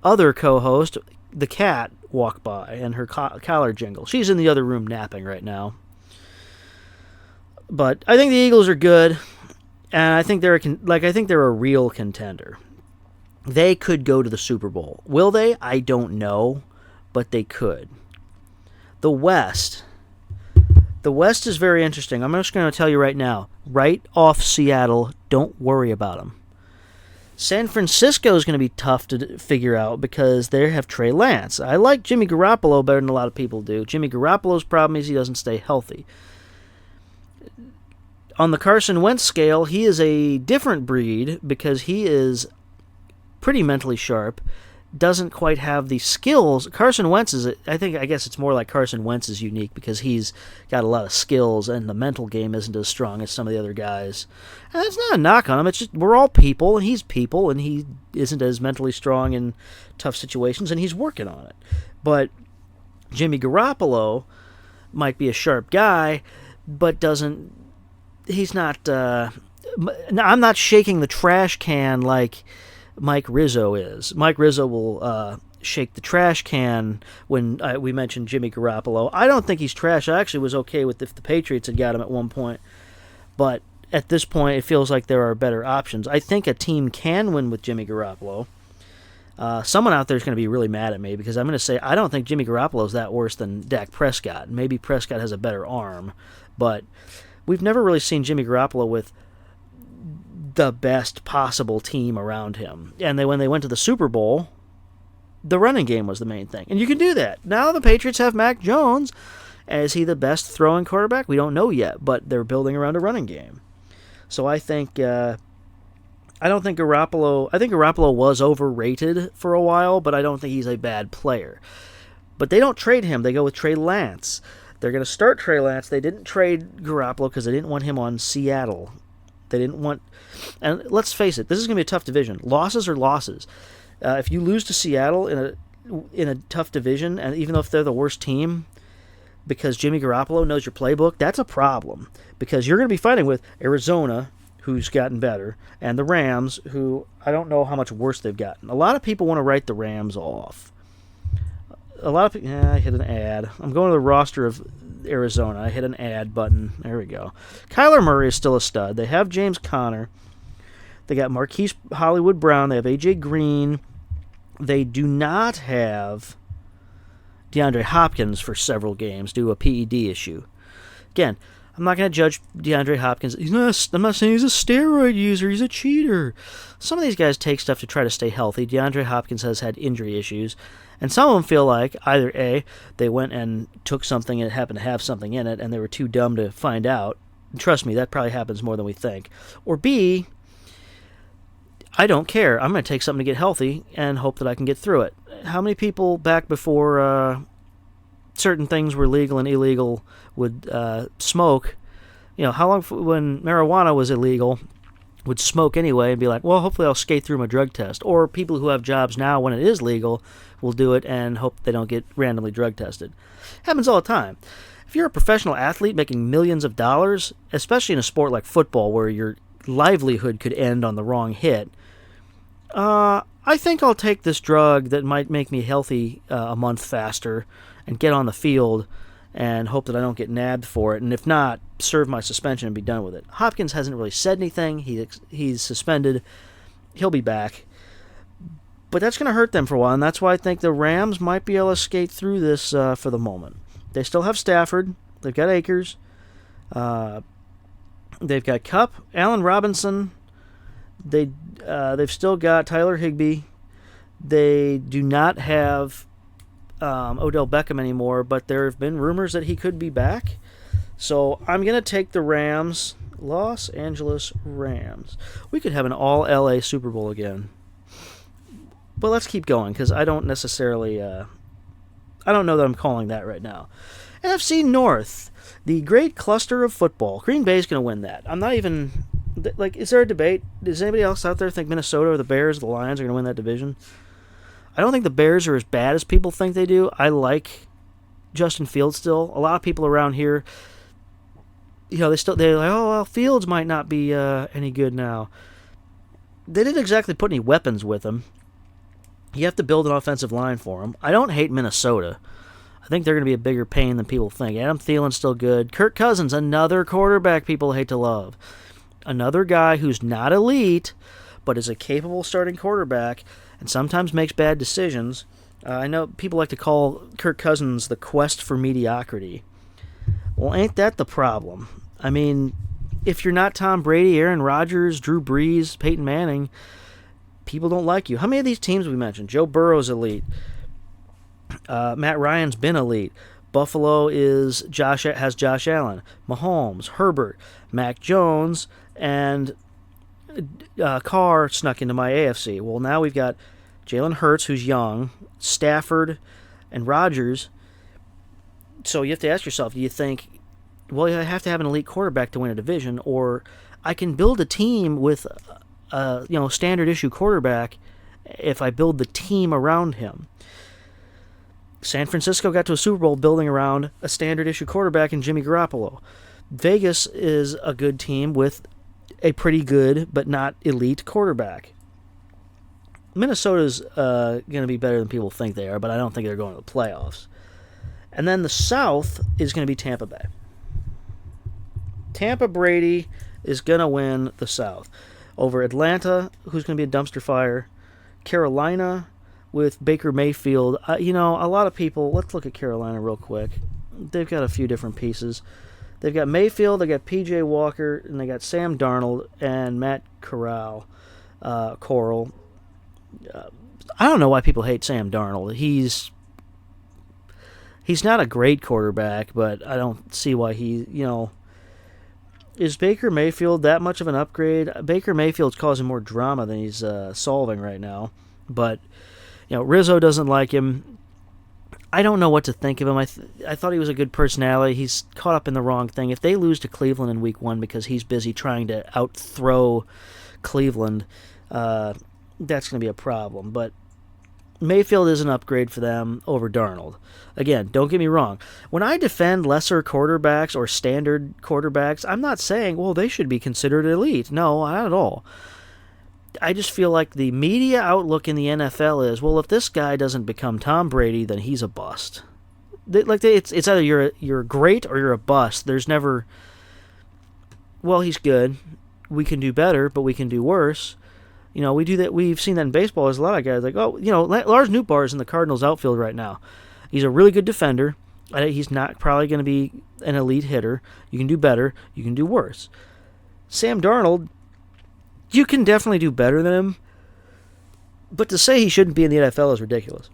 other co-host, the cat, walk by and her collar jingle. She's in the other room napping right now. But I think the Eagles are good, and I think they're a real contender. They could go to the Super Bowl. Will they? I don't know, but they could. The West is very interesting. I'm just going to tell you right now, right off Seattle, don't worry about them. San Francisco is going to be tough to figure out because they have Trey Lance. I like Jimmy Garoppolo better than a lot of people do. Jimmy Garoppolo's problem is he doesn't stay healthy. On the Carson Wentz scale, he is a different breed because he is pretty mentally sharp, doesn't quite have the skills. Carson Wentz I guess it's more like Carson Wentz is unique because he's got a lot of skills and the mental game isn't as strong as some of the other guys. And that's not a knock on him. It's just we're all people and he isn't as mentally strong in tough situations and he's working on it. But Jimmy Garoppolo might be a sharp guy, but he's not, I'm not shaking the trash can like Mike Rizzo is. Mike Rizzo will shake the trash can when we mentioned Jimmy Garoppolo. I don't think he's trash. I actually was okay with if the Patriots had got him at one point. But at this point, it feels like there are better options. I think a team can win with Jimmy Garoppolo. Someone out there is going to be really mad at me because I'm going to say I don't think Jimmy Garoppolo is that worse than Dak Prescott. Maybe Prescott has a better arm. But we've never really seen Jimmy Garoppolo with the best possible team around him. And when they went to the Super Bowl, the running game was the main thing. And you can do that. Now the Patriots have Mac Jones. Is he the best throwing quarterback? We don't know yet, but they're building around a running game. So I think I think Garoppolo was overrated for a while, but I don't think he's a bad player. But they don't trade him. They go with Trey Lance. They're going to start Trey Lance. They didn't trade Garoppolo because they didn't want him on Seattle. They didn't want... And let's face it, this is going to be a tough division. Losses are losses. If you lose to Seattle in a tough division, and even though if they're the worst team, because Jimmy Garoppolo knows your playbook, that's a problem. Because you're going to be fighting with Arizona, who's gotten better, and the Rams, who I don't know how much worse they've gotten. A lot of people want to write the Rams off. I hit an ad. I'm going to the roster of Arizona. I hit an ad button. There we go. Kyler Murray is still a stud. They have James Conner. They got Marquise Hollywood Brown. They have A.J. Green. They do not have DeAndre Hopkins for several games due to a PED issue. Again, I'm not going to judge DeAndre Hopkins. I'm not saying he's a steroid user. He's a cheater. Some of these guys take stuff to try to stay healthy. DeAndre Hopkins has had injury issues. And some of them feel like either A, they went and took something and it happened to have something in it and they were too dumb to find out. And trust me, that probably happens more than we think. Or B, I don't care. I'm going to take something to get healthy and hope that I can get through it. How many people back before certain things were legal and illegal would smoke? How long when marijuana was illegal would smoke anyway and be like, well, hopefully I'll skate through my drug test. Or people who have jobs now when it is legal will do it and hope they don't get randomly drug tested. Happens all the time. If you're a professional athlete making millions of dollars, especially in a sport like football where your livelihood could end on the wrong hit, I think I'll take this drug that might make me healthy a month faster and get on the field and hope that I don't get nabbed for it. And if not, serve my suspension and be done with it. Hopkins hasn't really said anything. He's suspended. He'll be back. But that's going to hurt them for a while, and that's why I think the Rams might be able to skate through this for the moment. They still have Stafford. They've got Akers. They've got Kupp, Allen Robinson. They've still got Tyler Higbee. They do not have Odell Beckham anymore, but there have been rumors that he could be back. So I'm going to take the Rams, Los Angeles Rams. We could have an all-LA Super Bowl again. But let's keep going, because I don't necessarily... I don't know that I'm calling that right now. NFC North, the great cluster of football. Green Bay's going to win that. I'm not even... is there a debate? Does anybody else out there think Minnesota or the Bears or the Lions are going to win that division? I don't think the Bears are as bad as people think they do. I like Justin Fields still. A lot of people around here, they're like, oh, well, Fields might not be any good now. They didn't exactly put any weapons with him. You have to build an offensive line for him. I don't hate Minnesota. I think they're going to be a bigger pain than people think. Adam Thielen's still good. Kirk Cousins, another quarterback people hate to love. Another guy who's not elite, but is a capable starting quarterback and sometimes makes bad decisions. I know people like to call Kirk Cousins the quest for mediocrity. Well, ain't that the problem? I mean, if you're not Tom Brady, Aaron Rodgers, Drew Brees, Peyton Manning, people don't like you. How many of these teams we mentioned? Joe Burrow's elite. Matt Ryan's been elite. Buffalo has Josh Allen, Mahomes, Herbert, Mac Jones, and Carr snuck into my AFC. Well, now we've got Jalen Hurts, who's young, Stafford, and Rodgers. So you have to ask yourself, do you think, well, you have to have an elite quarterback to win a division, or I can build a team with a standard issue quarterback if I build the team around him? San Francisco got to a Super Bowl building around a standard issue quarterback in Jimmy Garoppolo. Vegas is a good team with a pretty good but not elite quarterback. Minnesota's going to be better than people think they are, but I don't think they're going to the playoffs. And then the South is going to be Tampa Bay. Tampa Brady is going to win the South over Atlanta, who's going to be a dumpster fire, Carolina with Baker Mayfield. A lot of people, let's look at Carolina real quick. They've got a few different pieces. They've got Mayfield, they got P.J. Walker, and they got Sam Darnold and Matt Corral. I don't know why people hate Sam Darnold. He's not a great quarterback, but I don't see why is Baker Mayfield that much of an upgrade? Baker Mayfield's causing more drama than he's solving right now. But, Rizzo doesn't like him. I don't know what to think of him. I thought he was a good personality. He's caught up in the wrong thing. If they lose to Cleveland in Week 1 because he's busy trying to out-throw Cleveland, that's going to be a problem. But Mayfield is an upgrade for them over Darnold. Again, don't get me wrong. When I defend lesser quarterbacks or standard quarterbacks, I'm not saying, well, they should be considered elite. No, not at all. I just feel like the media outlook in the NFL is, well, if this guy doesn't become Tom Brady, then he's a bust. It's either you're great or you're a bust. There's never, well, he's good. we can do better, but we can do worse. We do that. We've seen that in baseball. There's a lot of guys like, Lars Nootbaar is in the Cardinals outfield right now. He's a really good defender. He's not probably going to be an elite hitter. You can do better. You can do worse. Sam Darnold, you can definitely do better than him. But to say he shouldn't be in the NFL is ridiculous.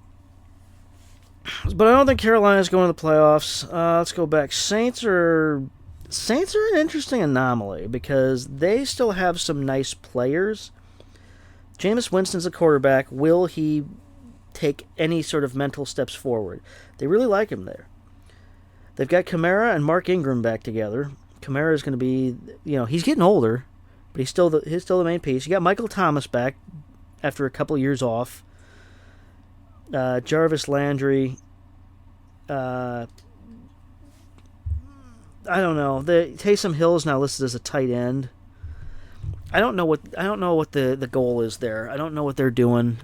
But I don't think Carolina's going to the playoffs. Let's go back. Saints are an interesting anomaly because they still have some nice players. Jameis Winston's a quarterback. Will he take any sort of mental steps forward? They really like him there. They've got Kamara and Mark Ingram back together. Kamara is going to be, he's getting older, but he's still the main piece. You got Michael Thomas back after a couple years off. Jarvis Landry. I don't know. Taysom Hill is now listed as a tight end. I don't know what the goal is there. I don't know what they're doing.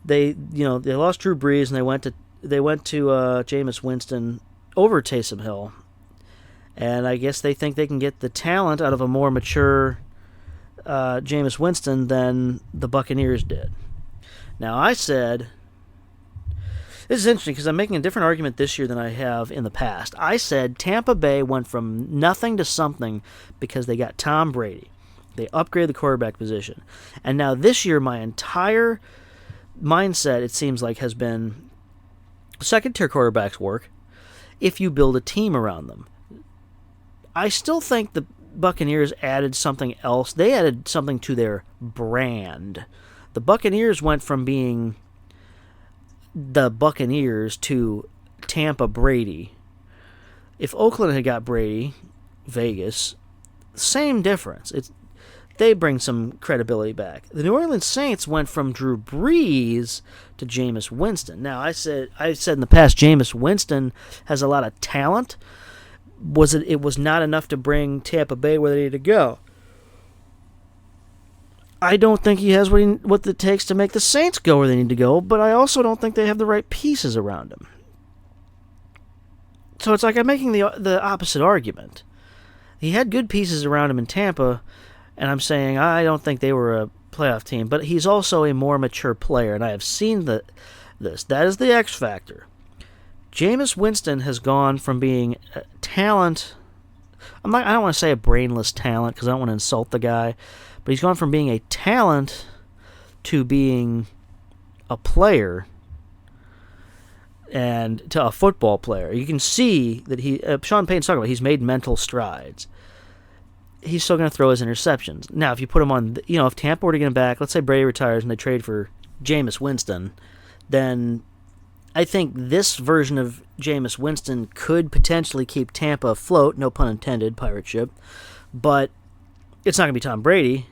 They lost Drew Brees and they went to Jameis Winston over Taysom Hill, and I guess they think they can get the talent out of a more mature Jameis Winston than the Buccaneers did. Now I said, this is interesting because I'm making a different argument this year than I have in the past. I said Tampa Bay went from nothing to something because they got Tom Brady. They upgraded the quarterback position. And now this year, my entire mindset, it seems like, has been second-tier quarterbacks work if you build a team around them. I still think the Buccaneers added something else. They added something to their brand. The Buccaneers went from being the Buccaneers to Tampa Brady. If Oakland had got Brady, Vegas, same difference. They bring some credibility back. The New Orleans Saints went from Drew Brees to Jameis Winston. Now, I said in the past, Jameis Winston has a lot of talent. It was not enough to bring Tampa Bay where they needed to go. I don't think he has what it takes to make the Saints go where they need to go, but I also don't think they have the right pieces around him. So it's like I'm making the opposite argument. He had good pieces around him in Tampa, and I'm saying I don't think they were a playoff team, but he's also a more mature player, and I have seen this. That is the X factor. Jameis Winston has gone from being a talent. I don't want to say a brainless talent because I don't want to insult the guy, but he's gone from being a talent to being a player and to a football player. You can see that Sean Payton's talking about he's made mental strides. He's still going to throw his interceptions. Now, if you put him on, if Tampa were to get him back, let's say Brady retires and they trade for Jameis Winston, then I think this version of Jameis Winston could potentially keep Tampa afloat, no pun intended, pirate ship, but it's not going to be Tom Brady.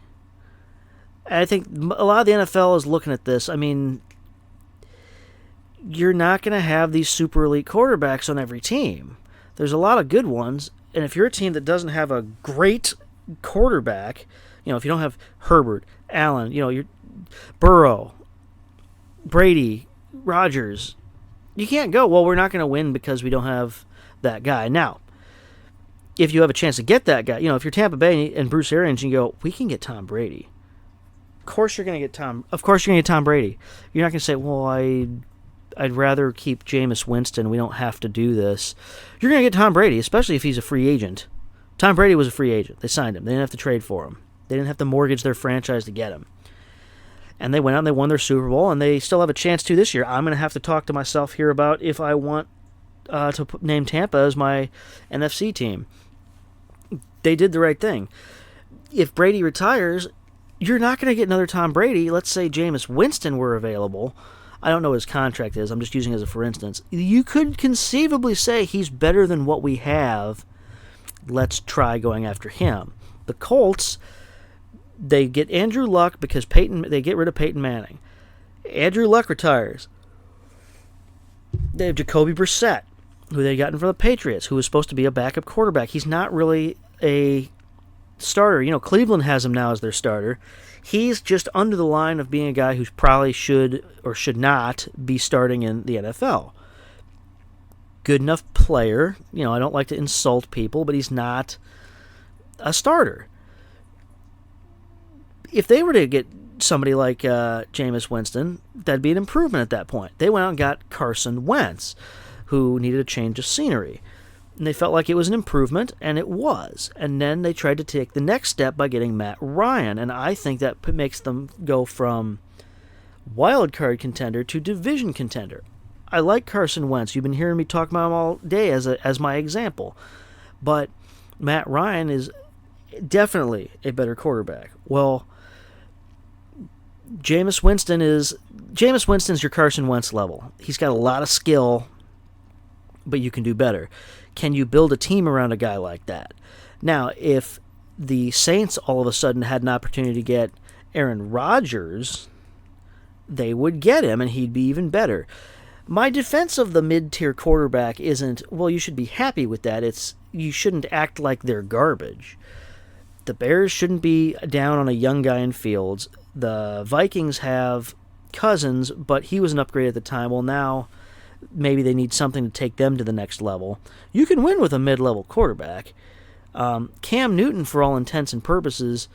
I think a lot of the NFL is looking at this. I mean, you're not going to have these super elite quarterbacks on every team. There's a lot of good ones, and if you're a team that doesn't have a great quarterback, if you don't have Herbert, Allen, you're Burrow, Brady, Rodgers, you can't go, well, we're not going to win because we don't have that guy. Now, if you have a chance to get that guy, if you're Tampa Bay and Bruce Arians, you go, we can get Tom Brady. Of course you're going to get Tom Brady. You're not going to say, well, I'd rather keep Jameis Winston. We don't have to do this. You're going to get Tom Brady, especially if he's a free agent. Tom Brady was a free agent. They signed him. They didn't have to trade for him. They didn't have to mortgage their franchise to get him. And they went out and they won their Super Bowl, and they still have a chance to this year. I'm going to have to talk to myself here about if I want to name Tampa as my NFC team. They did the right thing. If Brady retires, you're not going to get another Tom Brady. Let's say Jameis Winston were available. I don't know what his contract is. I'm just using it as a for instance. You could conceivably say he's better than what we have. Let's try going after him. The Colts, they get Andrew Luck because they get rid of Peyton Manning. Andrew Luck retires. They have Jacoby Brissett, who they gotten from the Patriots, who was supposed to be a backup quarterback. He's not really a starter. Cleveland has him now as their starter. He's just under the line of being a guy who probably should or should not be starting in the NFL. Good enough player. I don't like to insult people, but he's not a starter. If they were to get somebody like Jameis Winston, that'd be an improvement at that point. They went out and got Carson Wentz, who needed a change of scenery. And they felt like it was an improvement, and it was. And then they tried to take the next step by getting Matt Ryan, and I think that makes them go from wild card contender to division contender. I like Carson Wentz. You've been hearing me talk about him all day as my example. But Matt Ryan is definitely a better quarterback. Well, Jameis Winston's your Carson Wentz level. He's got a lot of skill, but you can do better. Can you build a team around a guy like that? Now, if the Saints all of a sudden had an opportunity to get Aaron Rodgers, they would get him, and he'd be even better. My defense of the mid-tier quarterback isn't, well, you should be happy with that. It's, you shouldn't act like they're garbage. The Bears shouldn't be down on a young guy in Fields. The Vikings have Cousins, but he was an upgrade at the time. Well, now maybe they need something to take them to the next level. You can win with a mid-level quarterback. Cam Newton, for all intents and purposes,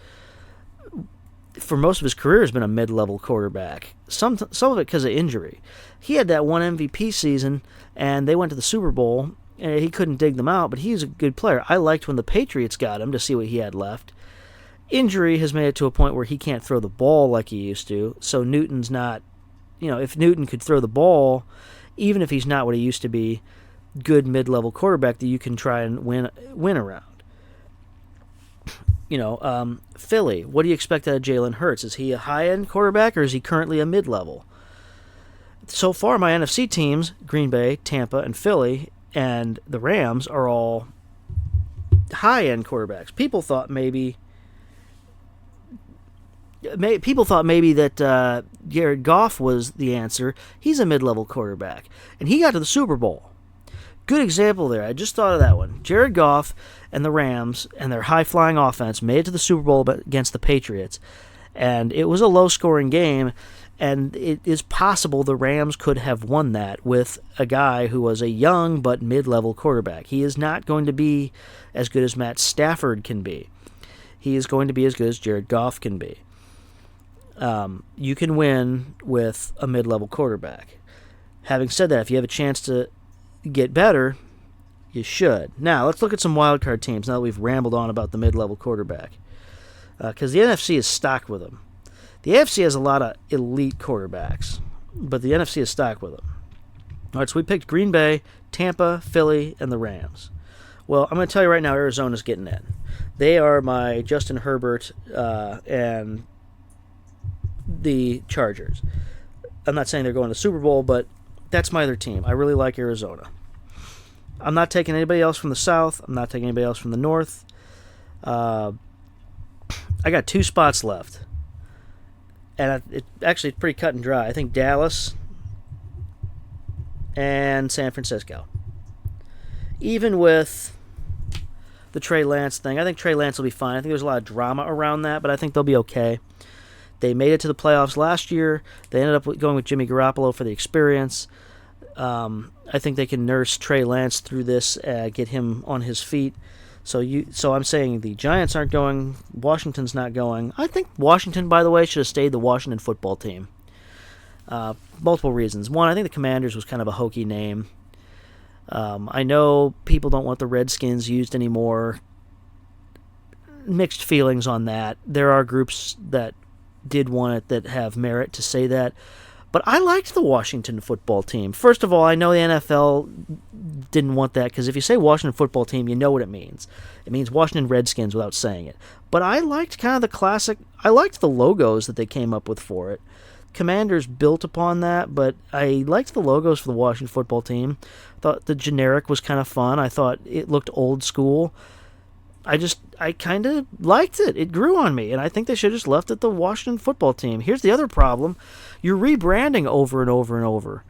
for most of his career has been a mid-level quarterback. Some of it because of injury. He had that one MVP season, and they went to the Super Bowl, and he couldn't dig them out, but he's a good player. I liked when the Patriots got him to see what he had left. Injury has made it to a point where he can't throw the ball like he used to, so Newton's not, if Newton could throw the ball, even if he's not what he used to be, good mid-level quarterback that you can try and win around. Philly, what do you expect out of Jalen Hurts? Is he a high-end quarterback, or is he currently a mid-level? So far, my NFC teams, Green Bay, Tampa, and Philly, and the Rams, are all high-end quarterbacks. People thought maybe that Jared Goff was the answer. He's a mid-level quarterback, and he got to the Super Bowl. Good example there. I just thought of that one. Jared Goff and the Rams and their high-flying offense made it to the Super Bowl against the Patriots, and it was a low-scoring game, and it is possible the Rams could have won that with a guy who was a young but mid-level quarterback. He is not going to be as good as Matt Stafford can be. He is going to be as good as Jared Goff can be. You can win with a mid-level quarterback. Having said that, if you have a chance to get better, you should. Now, let's look at some wildcard teams now that we've rambled on about the mid-level quarterback. Because the NFC is stocked with them. The AFC has a lot of elite quarterbacks, but the NFC is stocked with them. All right, so we picked Green Bay, Tampa, Philly, and the Rams. Well, I'm going to tell you right now, Arizona's getting in. They are my Justin Herbert and the Chargers. I'm not saying they're going to the Super Bowl, but that's my other team. I really like Arizona. I'm not taking anybody else from the South. I'm not taking anybody else from the North. I got 2 spots left. And it's pretty cut and dry. I think Dallas and San Francisco. Even with the Trey Lance thing, I think Trey Lance will be fine. I think there's a lot of drama around that, but I think they'll be okay. They made it to the playoffs last year. They ended up going with Jimmy Garoppolo for the experience. I think they can nurse Trey Lance through this, get him on his feet. So I'm saying the Giants aren't going. Washington's not going. I think Washington, by the way, should have stayed the Washington football team. Multiple reasons. One, I think the Commanders was kind of a hokey name. I know people don't want the Redskins used anymore. Mixed feelings on that. There are groups that did want it that have merit to say that. But I liked the Washington football team. First of all, I know the NFL didn't want that because if you say Washington football team, you know what it means. It means Washington Redskins without saying it. But I liked kind of the classic. I liked the logos that they came up with for it. Commanders built upon that, but I liked the logos for the Washington football team. I thought the generic was kind of fun. I thought it looked old school. I kind of liked it. It grew on me, and I think they should have just left it the Washington football team. Here's the other problem. You're rebranding over and over and over.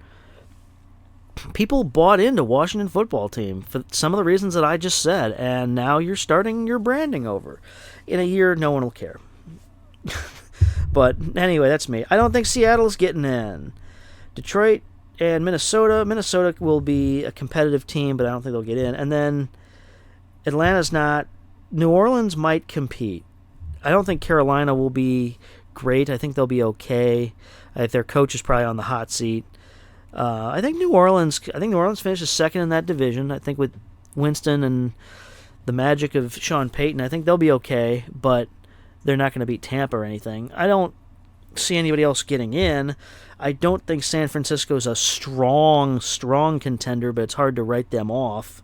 People bought into Washington football team for some of the reasons that I just said, and now you're starting your branding over. In a year, no one will care. But anyway, that's me. I don't think Seattle's getting in. Detroit and Minnesota. Minnesota will be a competitive team, but I don't think they'll get in. And then Atlanta's not New Orleans might compete. I don't think Carolina will be great. I think they'll be okay. I think their coach is probably on the hot seat. I think New Orleans finishes second in that division. I think with Winston and the magic of Sean Payton, I think they'll be okay, but they're not going to beat Tampa or anything. I don't see anybody else getting in. I don't think San Francisco's a strong contender, but it's hard to write them off.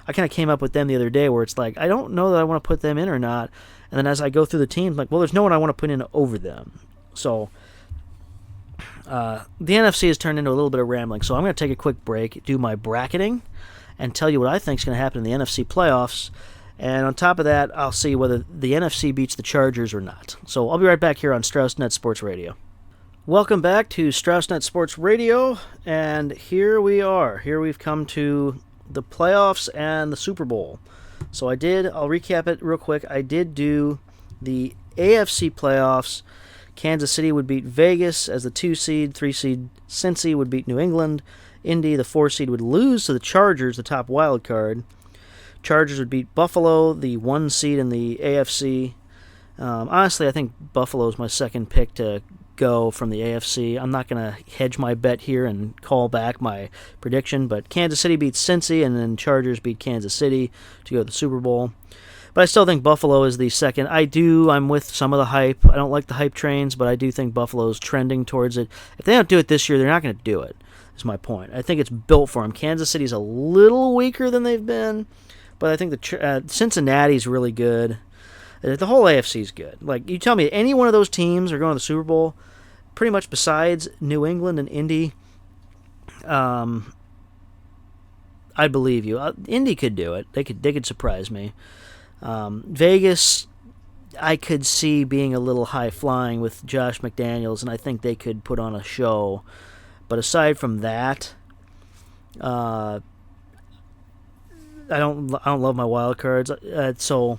I kind of came up with them the other day where it's like, I don't know that I want to put them in or not. And then as I go through the teams, I'm like, well, there's no one I want to put in over them. So the NFC has turned into a little bit of rambling. So I'm going to take a quick break, do my bracketing, and tell you what I think is going to happen in the NFC playoffs. And on top of that, I'll see whether the NFC beats the Chargers or not. So I'll be right back here on StraussNet Sports Radio. Welcome back to StraussNet Sports Radio. And here we are. Here we've come to the playoffs and the Super Bowl. So I'll recap it real quick. I did do the AFC playoffs. Kansas City would beat Vegas as the 2 seed. 3 seed Cincy would beat New England. Indy, the 4 seed, would lose to the Chargers, the top wild card. Chargers would beat Buffalo, the 1 seed in the AFC. Honestly, I think Buffalo is my second pick to go from the AFC. I'm not going to hedge my bet here and call back my prediction, but Kansas City beats Cincy, and then Chargers beat Kansas City to go to the Super Bowl. But I still think Buffalo is the second. I'm with some of the hype. I don't like the hype trains, but I do think Buffalo is trending towards it. If they don't do it this year, they're not going to do it, is my point. I think it's built for them. Kansas City's a little weaker than they've been, but I think Cincinnati's really good. The whole AFC is good. Like, you tell me, any one of those teams are going to the Super Bowl, pretty much besides New England and Indy, I believe you. Indy could do it. They could surprise me. Vegas, I could see being a little high-flying with Josh McDaniels, and I think they could put on a show. But aside from that, I don't love my wild cards. So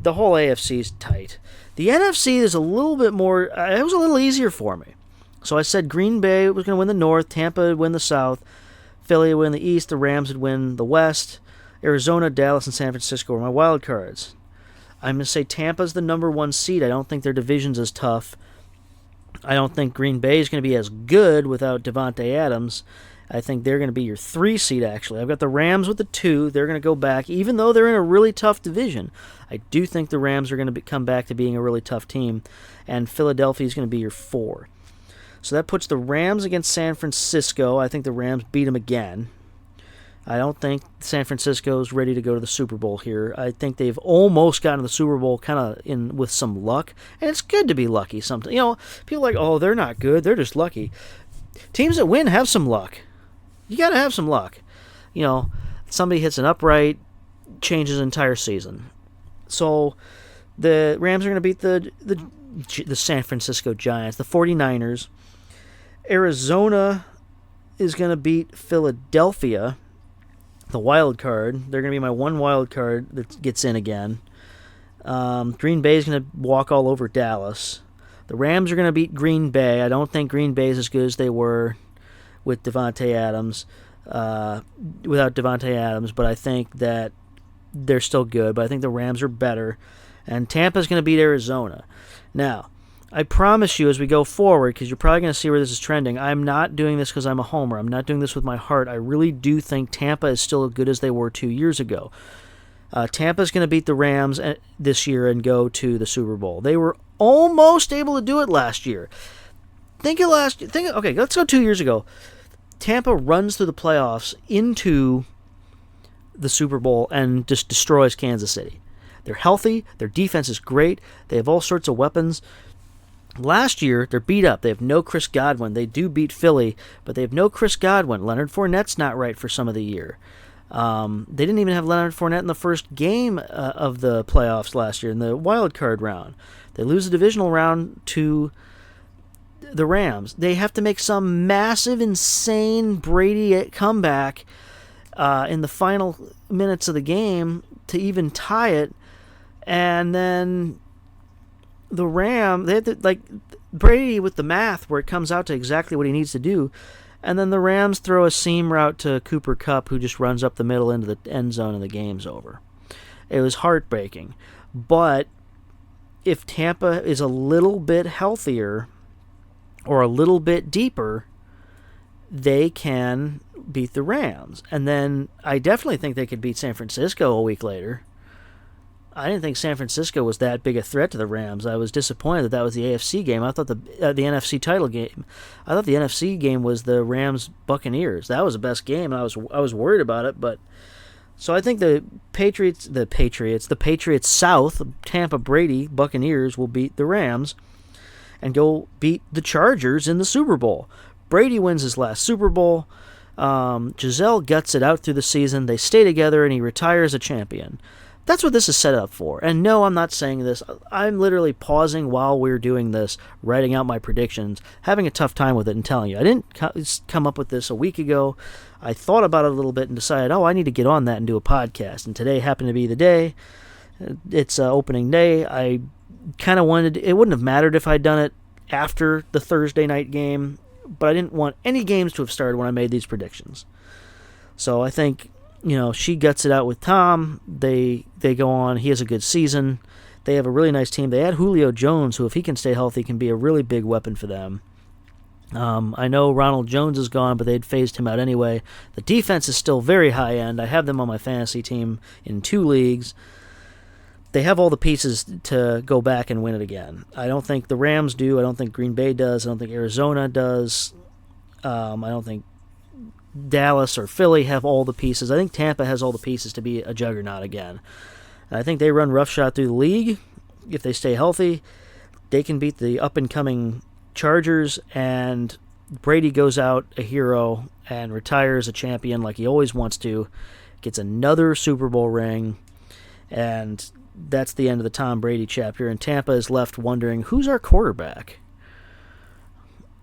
the whole AFC is tight. The NFC is a little bit more. It was a little easier for me. So I said Green Bay was going to win the North, Tampa would win the South, Philly would win the East, the Rams would win the West, Arizona, Dallas, and San Francisco were my wild cards. I'm going to say Tampa's the number 1 seed. I don't think their division's as tough. I don't think Green Bay is going to be as good without Devontae Adams. I think they're going to be your 3 seed, actually. I've got the Rams with the 2. They're going to go back. Even though they're in a really tough division, I do think the Rams are going to come back to being a really tough team. And Philadelphia is going to be your 4. So that puts the Rams against San Francisco. I think the Rams beat them again. I don't think San Francisco is ready to go to the Super Bowl here. I think they've almost gotten to the Super Bowl kind of in with some luck. And it's good to be lucky sometimes. You know, people are like, oh, they're not good. They're just lucky. Teams that win have some luck. You got to have some luck. You know, somebody hits an upright, changes an entire season. So the Rams are going to beat the San Francisco Giants, the 49ers. Arizona is going to beat Philadelphia, the wild card. They're going to be my 1 wild card that gets in again. Green Bay is going to walk all over Dallas. The Rams are going to beat Green Bay. I don't think Green Bay is as good as they were with Devontae Adams, without Devontae Adams, but I think that they're still good. But I think the Rams are better. And Tampa's going to beat Arizona. Now, I promise you as we go forward, because you're probably going to see where this is trending, I'm not doing this because I'm a homer. I'm not doing this with my heart. I really do think Tampa is still as good as they were 2 years ago. Tampa's going to beat the Rams this year and go to the Super Bowl. They were almost able to do it last year. Okay, let's go 2 years ago. Tampa runs through the playoffs into the Super Bowl and just destroys Kansas City. They're healthy. Their defense is great. They have all sorts of weapons. Last year, they're beat up. They have no Chris Godwin. They do beat Philly, but they have no Chris Godwin. Leonard Fournette's not right for some of the year. They didn't even have Leonard Fournette in the first game of the playoffs last year in the wild card round. They lose the divisional round to the Rams. They have to make some massive, insane Brady comeback in the final minutes of the game to even tie it, and then the Rams, they had to, Brady with the math where it comes out to exactly what he needs to do, and then the Rams throw a seam route to Cooper Kupp, who just runs up the middle into the end zone and the game's over. It was heartbreaking. But if Tampa is a little bit healthier or a little bit deeper, they can beat the Rams. And then I definitely think they could beat San Francisco a week later. I didn't think San Francisco was that big a threat to the Rams. I was disappointed that was the AFC game. I thought the NFC title game. I thought the NFC game was the Rams Buccaneers. That was the best game, and I was worried about it. But so I think the Patriots South, Tampa Brady Buccaneers will beat the Rams and go beat the Chargers in the Super Bowl. Brady wins his last Super Bowl. Giselle guts it out through the season. They stay together, and he retires a champion. That's what this is set up for. And no, I'm not saying this. I'm literally pausing while we're doing this, writing out my predictions, having a tough time with it and telling you. I didn't come up with this a week ago. I thought about it a little bit and decided, I need to get on that and do a podcast. And today happened to be the day. It's opening day. I kind of wanted... It wouldn't have mattered if I'd done it after the Thursday night game, but I didn't want any games to have started when I made these predictions. So I think... she guts it out with Tom. They go on. He has a good season. They have a really nice team. They had Julio Jones, who, if he can stay healthy, can be a really big weapon for them. I know Ronald Jones is gone, but they'd phased him out anyway. The defense is still very high-end. I have them on my fantasy team in 2 leagues. They have all the pieces to go back and win it again. I don't think the Rams do. I don't think Green Bay does. I don't think Arizona does. I don't think Dallas or Philly have all the pieces. I think Tampa has all the pieces to be a juggernaut again. And I think they run roughshod through the league. If they stay healthy, they can beat the up-and-coming Chargers, and Brady goes out a hero and retires a champion like he always wants to, gets another Super Bowl ring, and that's the end of the Tom Brady chapter, and Tampa is left wondering, who's our quarterback?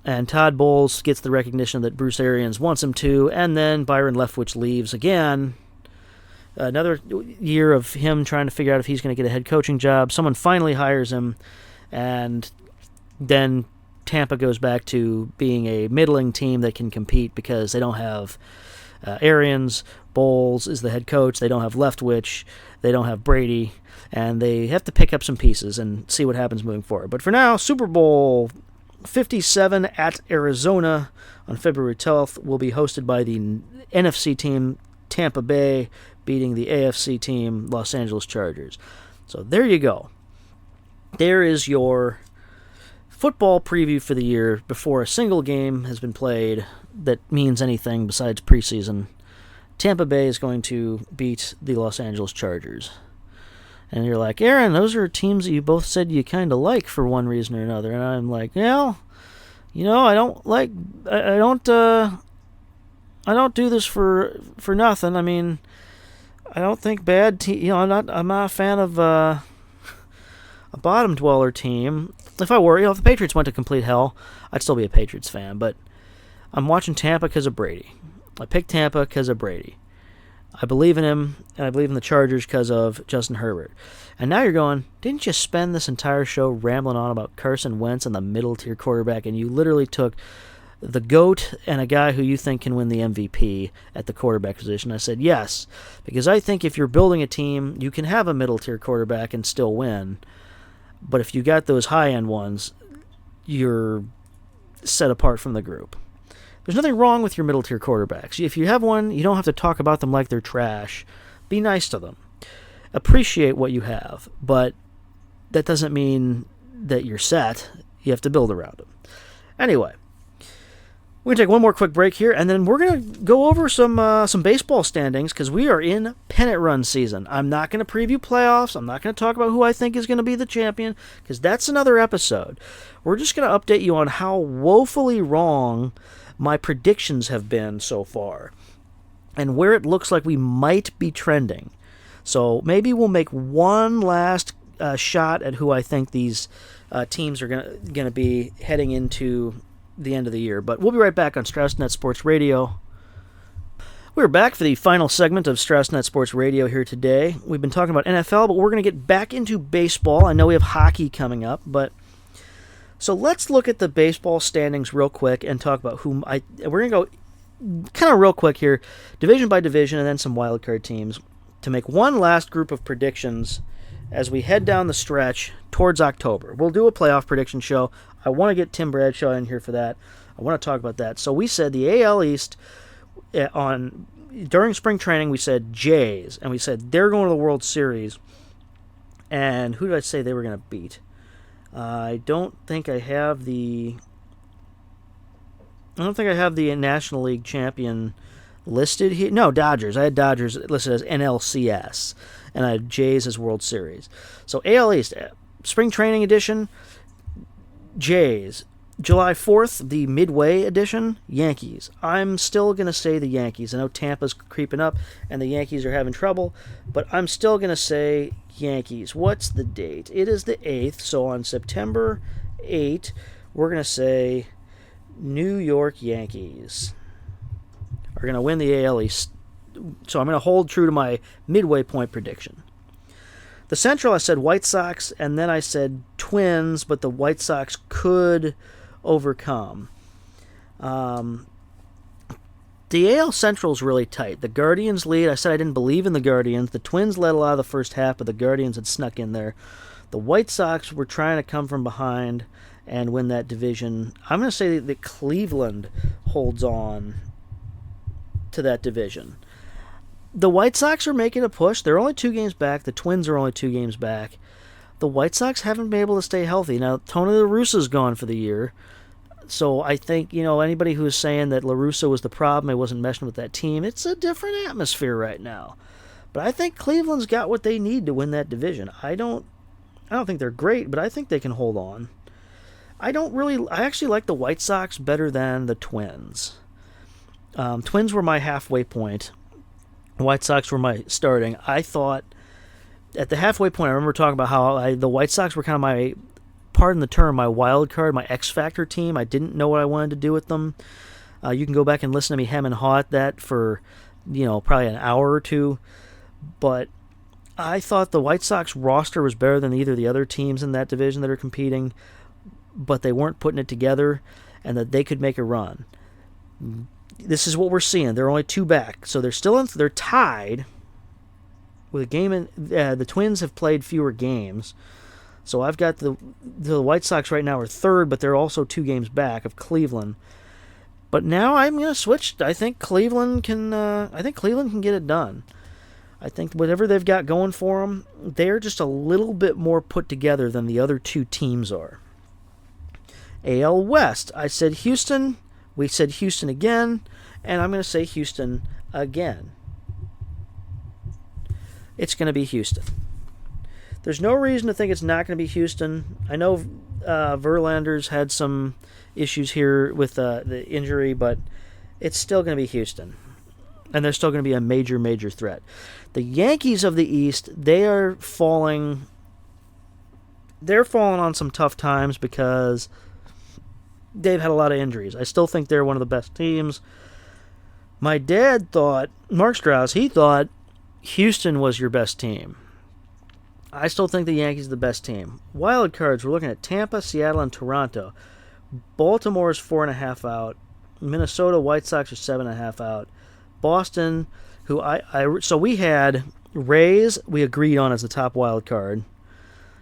And Todd Bowles gets the recognition that Bruce Arians wants him to, and then Byron Leftwich leaves again. Another year of him trying to figure out if he's going to get a head coaching job. Someone finally hires him, and then Tampa goes back to being a middling team that can compete because they don't have Arians. Bowles is the head coach. They don't have Leftwich. They don't have Brady, and they have to pick up some pieces and see what happens moving forward. But for now, Super Bowl 57 at Arizona on February 12th will be hosted by the NFC team Tampa Bay beating the AFC team Los Angeles Chargers. So there you go. There is your football preview for the year before a single game has been played that means anything besides preseason. Tampa Bay is going to beat the Los Angeles Chargers. And you're like, Aaron, those are teams that you both said you kind of like for one reason or another. And I'm like, I don't do this for nothing. I mean, I don't think bad team. I'm not a fan of a bottom dweller team. If I were, if the Patriots went to complete hell, I'd still be a Patriots fan. But I'm watching Tampa because of Brady. I picked Tampa because of Brady. I believe in him, and I believe in the Chargers because of Justin Herbert. And now you're going, didn't you spend this entire show rambling on about Carson Wentz and the middle-tier quarterback, and you literally took the GOAT and a guy who you think can win the MVP at the quarterback position? I said, yes, because I think if you're building a team, you can have a middle-tier quarterback and still win. But if you got those high-end ones, you're set apart from the group. There's nothing wrong with your middle-tier quarterbacks. If you have one, you don't have to talk about them like they're trash. Be nice to them. Appreciate what you have, but that doesn't mean that you're set. You have to build around them. Anyway, we're going to take one more quick break here, and then we're going to go over some baseball standings because we are in pennant run season. I'm not going to preview playoffs. I'm not going to talk about who I think is going to be the champion because that's another episode. We're just going to update you on how woefully wrong my predictions have been so far and where it looks like we might be trending. So maybe we'll make one last shot at who I think these teams are going to be heading into the end of the year. But we'll be right back on StraussNet Sports Radio. We're back for the final segment of StraussNet Sports Radio here today. We've been talking about NFL, but we're going to get back into baseball. I know we have hockey coming up, but so let's look at the baseball standings real quick and talk about we're going to go kind of real quick here, division by division, and then some wildcard teams. to make one last group of predictions as we head down the stretch towards October. We'll do a playoff prediction show. I want to get Tim Bradshaw in here for that. I want to talk about that. So we said the AL East during spring training. We said Jays, and we said they're going to the World Series. And who did I say they were going to beat? I don't think I have the National League champion listed here. No, Dodgers. I had Dodgers listed as NLCS, and I had Jays as World Series. So AL East, spring training edition, Jays. July 4th, the Midway edition, Yankees. I'm still going to say the Yankees. I know Tampa's creeping up, and the Yankees are having trouble, but I'm still going to say Yankees. What's the date? It is the 8th, so on September 8th, we're going to say New York Yankees are going to win the AL East. So I'm going to hold true to my midway point prediction. The Central, I said White Sox, and then I said Twins, but the White Sox could overcome. The AL Central is really tight. The Guardians lead. I said I didn't believe in the Guardians. The Twins led a lot of the first half, but the Guardians had snuck in there. The White Sox were trying to come from behind and win that division. I'm going to say that Cleveland holds on to that division. The White Sox are making a push. They're only 2 games back. The Twins are only 2 games back. The White Sox haven't been able to stay healthy. Now, Tony La Russa's gone for the year. So I think, anybody who is saying that La Russa was the problem, he wasn't meshing with that team, it's a different atmosphere right now. But I think Cleveland's got what they need to win that division. I don't think they're great, but I think they can hold on. I actually like the White Sox better than the Twins. Twins were my halfway point. White Sox were my starting. I thought at the halfway point, I remember talking about how the White Sox were kind of my, pardon the term, my wild card, my X Factor team. I didn't know what I wanted to do with them. You can go back and listen to me hem and haw at that for, probably an hour or two. But I thought the White Sox roster was better than either of the other teams in that division that are competing, but they weren't putting it together, and that they could make a run. This is what we're seeing. They're only 2 back, so they're tied with a game. The Twins have played fewer games, so I've got the White Sox right now are 3rd, but they're also 2 games back of Cleveland. But now I'm going to switch. I think Cleveland can get it done. I think whatever they've got going for them, they're just a little bit more put together than the other 2 teams are. AL West, I said Houston. We said Houston again, and I'm going to say Houston again. It's going to be Houston. There's no reason to think it's not going to be Houston. I know Verlander's had some issues here with the injury, but it's still going to be Houston. And they're still going to be a major, major threat. The Yankees of the East, they're falling on some tough times because they've had a lot of injuries. I still think they're one of the best teams. My dad thought, Mark Strauss, he thought Houston was your best team. I still think the Yankees are the best team. Wild cards, we're looking at Tampa, Seattle, and Toronto. Baltimore is 4.5 out. Minnesota White Sox are 7.5 out. Boston, so we had Rays, we agreed on as the top wild card.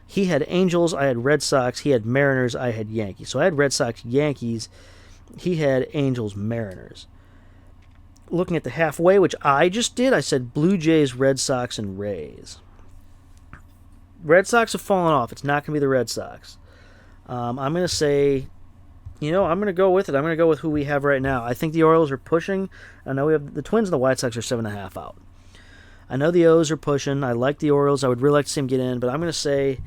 He had Angels, I had Red Sox, he had Mariners, I had Yankees. So I had Red Sox, Yankees, he had Angels, Mariners. Looking at the halfway, which I just did, I said Blue Jays, Red Sox, and Rays. Red Sox have fallen off. It's not going to be the Red Sox. I'm going to say, I'm going to go with it. I'm going to go with who we have right now. I think the Orioles are pushing. I know we have the Twins and the White Sox are 7.5 out. I know the O's are pushing. I like the Orioles. I would really like to see them get in, but I'm going to say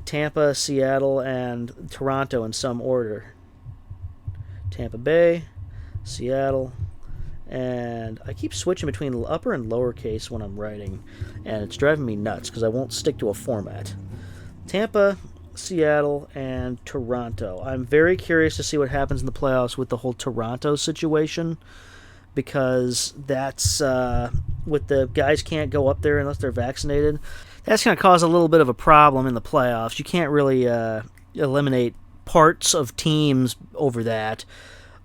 Tampa, Seattle, and Toronto in some order. Tampa Bay, Seattle, and I keep switching between upper and lowercase when I'm writing, and it's driving me nuts because I won't stick to a format. Tampa, Seattle, and Toronto. I'm very curious to see what happens in the playoffs with the whole Toronto situation, because that's with the guys can't go up there unless they're vaccinated. That's going to cause a little bit of a problem in the playoffs. You can't really eliminate parts of teams over that.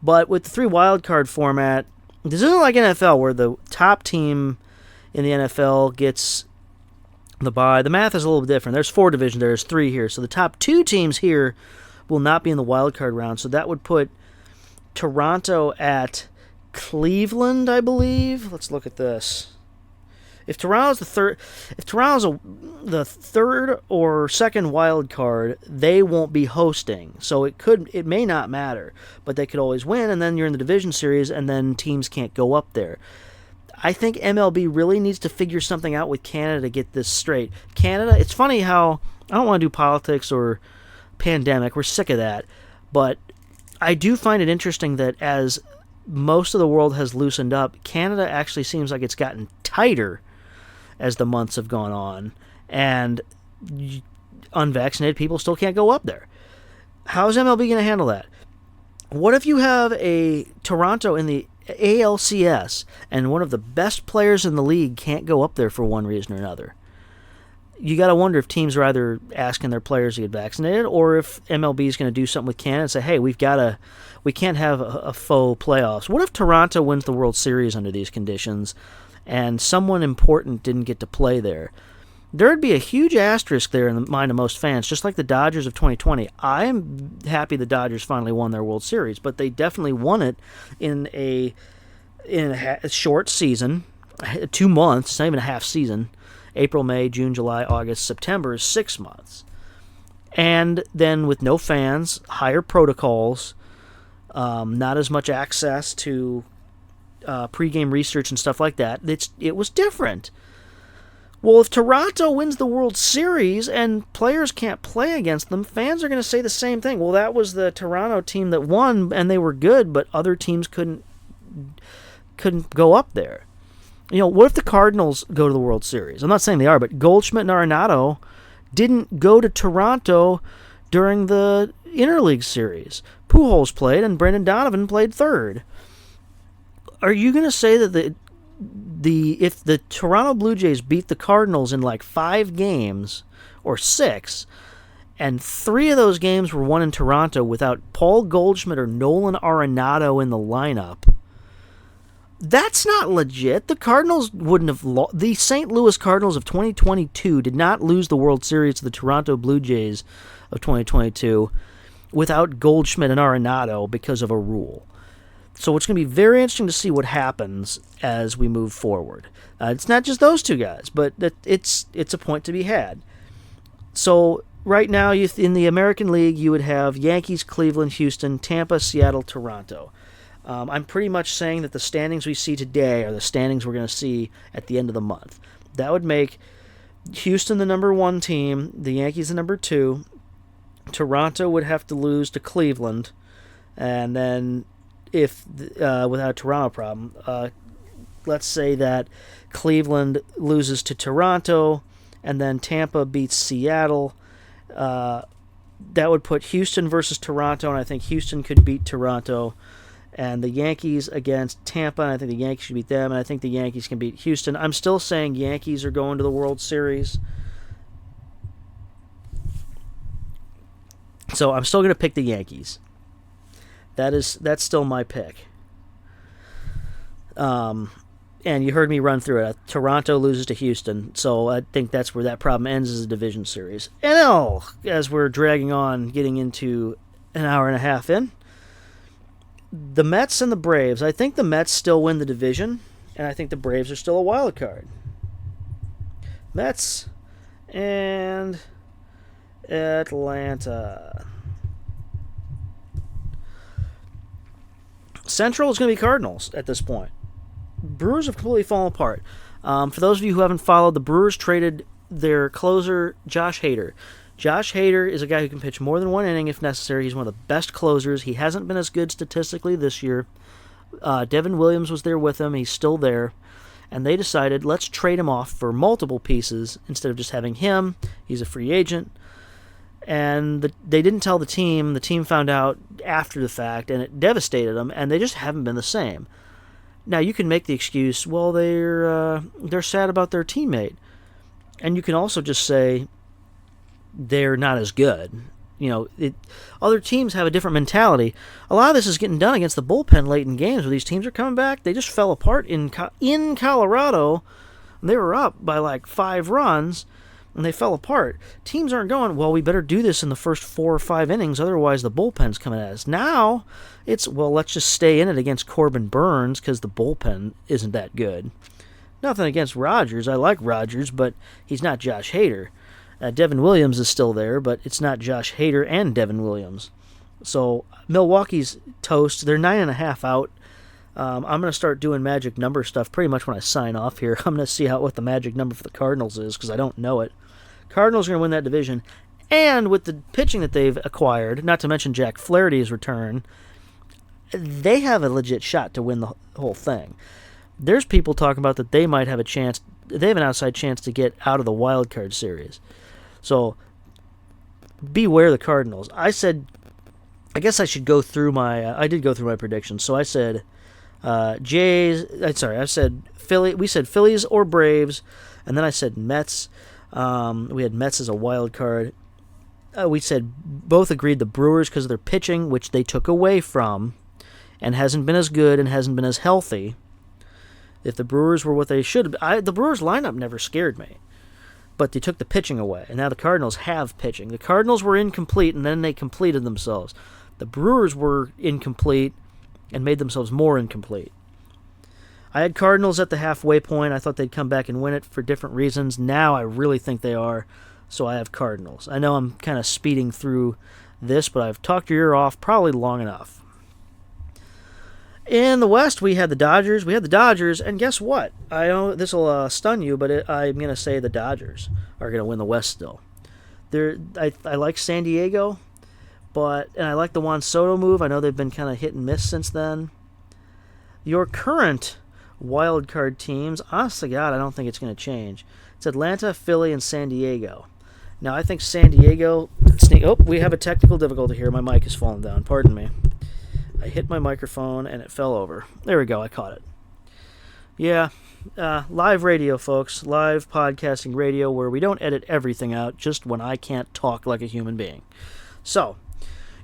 But with the 3 wild card format, this isn't like NFL where the top team in the NFL gets the bye. The math is a little bit different. There's 4 divisions. There's 3 here. So the top 2 teams here will not be in the wild card round. So that would put Toronto at Cleveland, I believe. Let's look at this. If Toronto's the third or second wild card, they won't be hosting. So it may not matter, but they could always win, and then you're in the division series, and then teams can't go up there. I think MLB really needs to figure something out with Canada to get this straight. Canada, it's funny how I don't want to do politics or pandemic. We're sick of that, but I do find it interesting that as most of the world has loosened up, Canada actually seems like it's gotten tighter as the months have gone on, and unvaccinated people still can't go up there. How's MLB going to handle that? What if you have a Toronto in the ALCS and one of the best players in the league can't go up there for one reason or another? You got to wonder if teams are either asking their players to get vaccinated, or if MLB is going to do something with Canada and say, hey, we can't have a faux playoffs. What if Toronto wins the World Series under these conditions and someone important didn't get to play there? There'd be a huge asterisk there in the mind of most fans, just like the Dodgers of 2020. I'm happy the Dodgers finally won their World Series, but they definitely won it in a short season, 2 months, not even a half season. April, May, June, July, August, September is 6 months. And then with no fans, higher protocols, not as much access to pregame research and stuff like that. It was different. Well, if Toronto wins the World Series and players can't play against them, fans are going to say the same thing. Well, that was the Toronto team that won, and they were good, but other teams couldn't go up there. What if the Cardinals go to the World Series? I'm not saying they are, but Goldschmidt and Arenado didn't go to Toronto during the Interleague Series. Pujols played, and Brendan Donovan played third. Are you going to say that if the Toronto Blue Jays beat the Cardinals in like 5 games or 6, and 3 of those games were won in Toronto without Paul Goldschmidt or Nolan Arenado in the lineup, that's not legit. The Cardinals wouldn't have the St. Louis Cardinals of 2022 did not lose the World Series to the Toronto Blue Jays of 2022 without Goldschmidt and Arenado because of a rule. So it's going to be very interesting to see what happens as we move forward. It's not just those 2 guys, but it's a point to be had. So right now, in the American League, you would have Yankees, Cleveland, Houston, Tampa, Seattle, Toronto. I'm pretty much saying that the standings we see today are the standings we're going to see at the end of the month. That would make Houston the number 1 team, the Yankees the number 2. Toronto would have to lose to Cleveland, and then if without a Toronto problem, let's say that Cleveland loses to Toronto, and then Tampa beats Seattle. That would put Houston versus Toronto, and I think Houston could beat Toronto. And the Yankees against Tampa, and I think the Yankees should beat them, and I think the Yankees can beat Houston. I'm still saying Yankees are going to the World Series. So I'm still going to pick the Yankees. That's still my pick. And you heard me run through it. Toronto loses to Houston, so I think that's where that problem ends as a division series. NL, as we're dragging on, getting into an hour and a half in, the Mets and the Braves. I think the Mets still win the division, and I think the Braves are still a wild card. Mets and Atlanta. Central is going to be Cardinals at this point. Brewers have completely fallen apart. For those of you who haven't followed, the Brewers traded their closer, Josh Hader. Josh Hader is a guy who can pitch more than 1 inning if necessary. He's one of the best closers. He hasn't been as good statistically this year. Devin Williams was there with him. He's still there. And they decided, let's trade him off for multiple pieces instead of just having him. He's a free agent. And they didn't tell the team. The team found out after the fact, and it devastated them, and they just haven't been the same. Now, you can make the excuse, well, they're sad about their teammate. And you can also just say they're not as good. Other teams have a different mentality. A lot of this is getting done against the bullpen late in games where these teams are coming back. They just fell apart in Colorado And they were up by like 5 runs, and they fell apart. Teams aren't going, well, we better do this in the first 4 or 5 innings, otherwise the bullpen's coming at us. Now, it's, well, let's just stay in it against Corbin Burns because the bullpen isn't that good. Nothing against Rogers. I like Rogers, but he's not Josh Hader. Devin Williams is still there, but it's not Josh Hader and Devin Williams. So Milwaukee's toast. They're 9.5 out. I'm going to start doing magic number stuff pretty much when I sign off here. I'm going to see what the magic number for the Cardinals is because I don't know it. Cardinals are going to win that division. And with the pitching that they've acquired, not to mention Jack Flaherty's return, they have a legit shot to win the whole thing. There's people talking about that they might have a chance. They have an outside chance to get out of the wild card series. So beware the Cardinals. I guess I should go through I did go through my predictions. So I said I said Philly. We said Phillies or Braves, and then I said Mets. We had Mets as a wild card. We said both agreed the Brewers because of their pitching, which they took away from, and hasn't been as good and hasn't been as healthy. If the Brewers were what they should have, the Brewers lineup never scared me, but they took the pitching away, and now the Cardinals have pitching. The Cardinals were incomplete, and then they completed themselves. The Brewers were incomplete and made themselves more incomplete. I had Cardinals at the halfway point. I thought they'd come back and win it for different reasons. Now I really think they are, so I have Cardinals. I know I'm kind of speeding through this, but I've talked your ear off probably long enough. In the West, we had the Dodgers. And guess what? I know this will stun you, but I'm going to say the Dodgers are going to win the West still. I like San Diego, and I like the Juan Soto move. I know they've been kind of hit and miss since then. Your current wild card teams, honest to God, I don't think it's going to change. It's Atlanta, Philly, and San Diego. Now, I think San Diego... we have a technical difficulty here. My mic is falling down. Pardon me. I hit my microphone, and it fell over. There we go. I caught it. Yeah, live radio, folks. Live podcasting radio where we don't edit everything out just when I can't talk like a human being. So,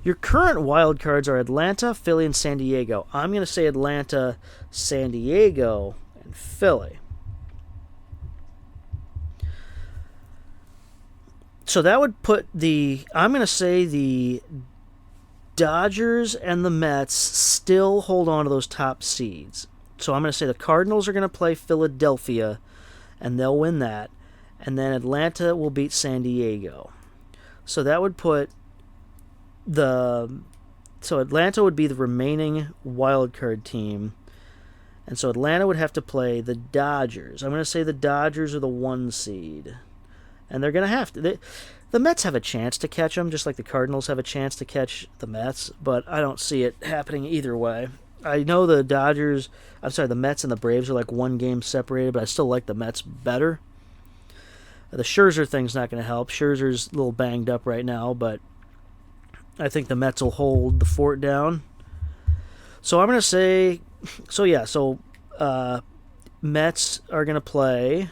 your current wild cards are Atlanta, Philly, and San Diego. I'm going to say Atlanta, San Diego, and Philly. So that would put I'm going to say the Dodgers and the Mets still hold on to those top seeds. So I'm going to say the Cardinals are going to play Philadelphia, and they'll win that. And then Atlanta will beat San Diego. So that would put So Atlanta would be the remaining wild card team. And so Atlanta would have to play the Dodgers. I'm going to say the Dodgers are the 1 seed. And they're going to have to... The Mets have a chance to catch them, just like the Cardinals have a chance to catch the Mets, but I don't see it happening either way. I know the Mets and the Braves are like 1 game separated, but I still like the Mets better. The Scherzer thing's not going to help. Scherzer's a little banged up right now, but I think the Mets will hold the fort down. So I'm going to say... Mets are going to play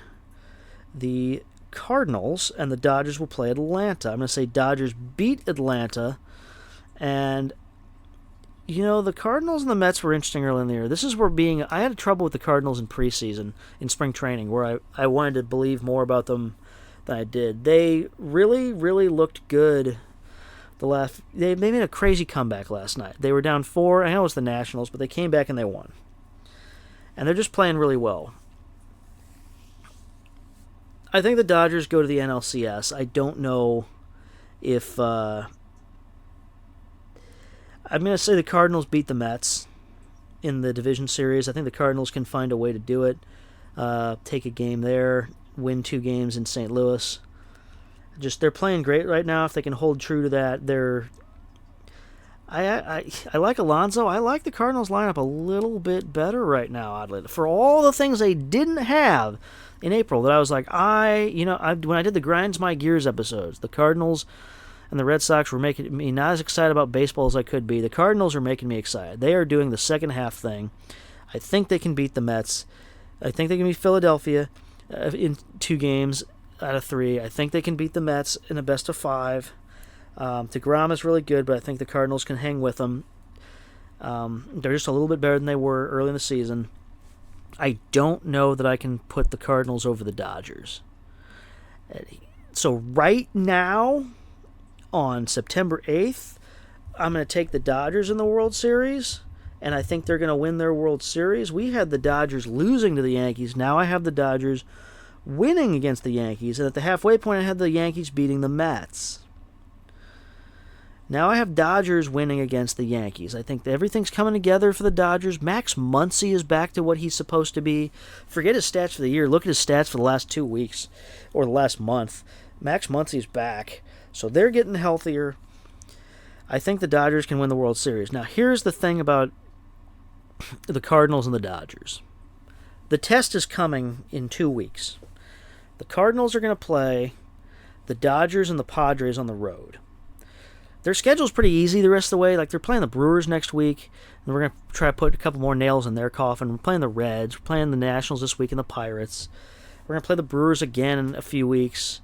the Cardinals, and the Dodgers will play Atlanta. I'm going to say Dodgers beat Atlanta, and the Cardinals and the Mets were interesting early in the year. This is where I had trouble with the Cardinals in preseason, in spring training, where I wanted to believe more about them than I did. They really, really looked good. They made a crazy comeback last night. They were down 4. I know it was the Nationals, but they came back and they won. And they're just playing really well. I think the Dodgers go to the NLCS. I don't know if... I'm going to say the Cardinals beat the Mets in the division series. I think the Cardinals can find a way to do it. Take a game there, win 2 games in St. Louis. They're playing great right now. If they can hold true to that, I like Alonso. I like the Cardinals lineup a little bit better right now, oddly. For all the things they didn't have in April that I was like, when I did the Grinds My Gears episodes, the Cardinals and the Red Sox were making me not as excited about baseball as I could be. The Cardinals are making me excited. They are doing the second half thing. I think they can beat the Mets. I think they can beat Philadelphia in 2 games out of 3. I think they can beat the Mets in a best of 5. DeGrom is really good, but I think the Cardinals can hang with them. They're just a little bit better than they were early in the season. I don't know that I can put the Cardinals over the Dodgers. So right now, on September 8th, I'm going to take the Dodgers in the World Series, and I think they're going to win their World Series. We had the Dodgers losing to the Yankees. Now I have the Dodgers winning against the Yankees, and at the halfway point I had the Yankees beating the Mets. Now I have Dodgers winning against the Yankees. I think that everything's coming together for the Dodgers. Max Muncy is back to what he's supposed to be. Forget his stats for the year. Look at his stats for the last 2 weeks or the last month. Max Muncy's back, so they're getting healthier. I think the Dodgers can win the World Series. Now, here's the thing about the Cardinals and the Dodgers. The test is coming in 2 weeks. The Cardinals are going to play the Dodgers and the Padres on the road. Their schedule's pretty easy the rest of the way. Like, they're playing the Brewers next week, and we're going to try to put a couple more nails in their coffin. We're playing the Reds. We're playing the Nationals this week and the Pirates. We're going to play the Brewers again in a few weeks.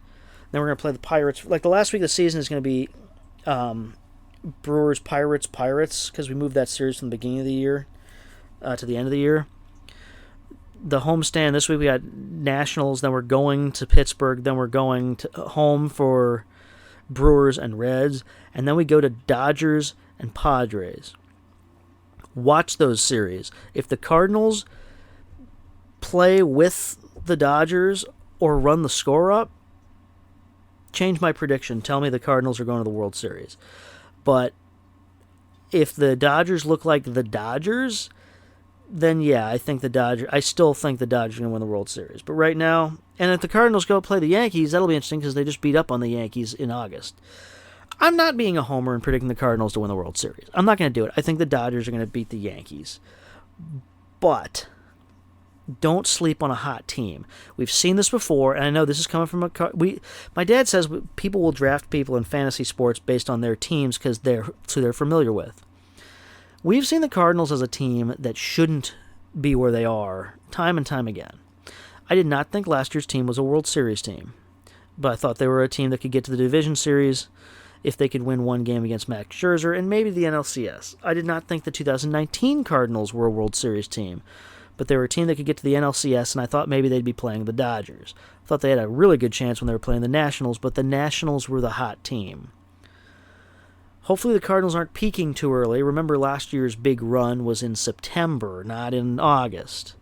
Then we're going to play the Pirates. Like, the last week of the season is going to be Brewers, Pirates, because we moved that series from the beginning of the year to the end of the year. The homestand this week, we got Nationals, then we're going to Pittsburgh, then we're going to home for Brewers and Reds, and then we go to Dodgers and Padres. Watch those series. If the Cardinals play with the Dodgers or run the score up, change my prediction. Tell me the Cardinals are going to the World Series. But if the Dodgers look like the Dodgers, then yeah, I still think the Dodgers are going to win the World Series. But right now, and if the Cardinals go play the Yankees, that'll be interesting because they just beat up on the Yankees in August. I'm not being a homer and predicting the Cardinals to win the World Series. I'm not going to do it. I think the Dodgers are going to beat the Yankees. But don't sleep on a hot team. We've seen this before, and I know this is coming from my dad says people will draft people in fantasy sports based on their teams because they're familiar with. We've seen the Cardinals as a team that shouldn't be where they are time and time again. I did not think last year's team was a World Series team, but I thought they were a team that could get to the division series if they could win one game against Max Scherzer and maybe the NLCS. I did not think the 2019 Cardinals were a World Series team, but they were a team that could get to the NLCS, and I thought maybe they'd be playing the Dodgers. I thought they had a really good chance when they were playing the Nationals, but the Nationals were the hot team. Hopefully the Cardinals aren't peaking too early. Remember, last year's big run was in September, not in August.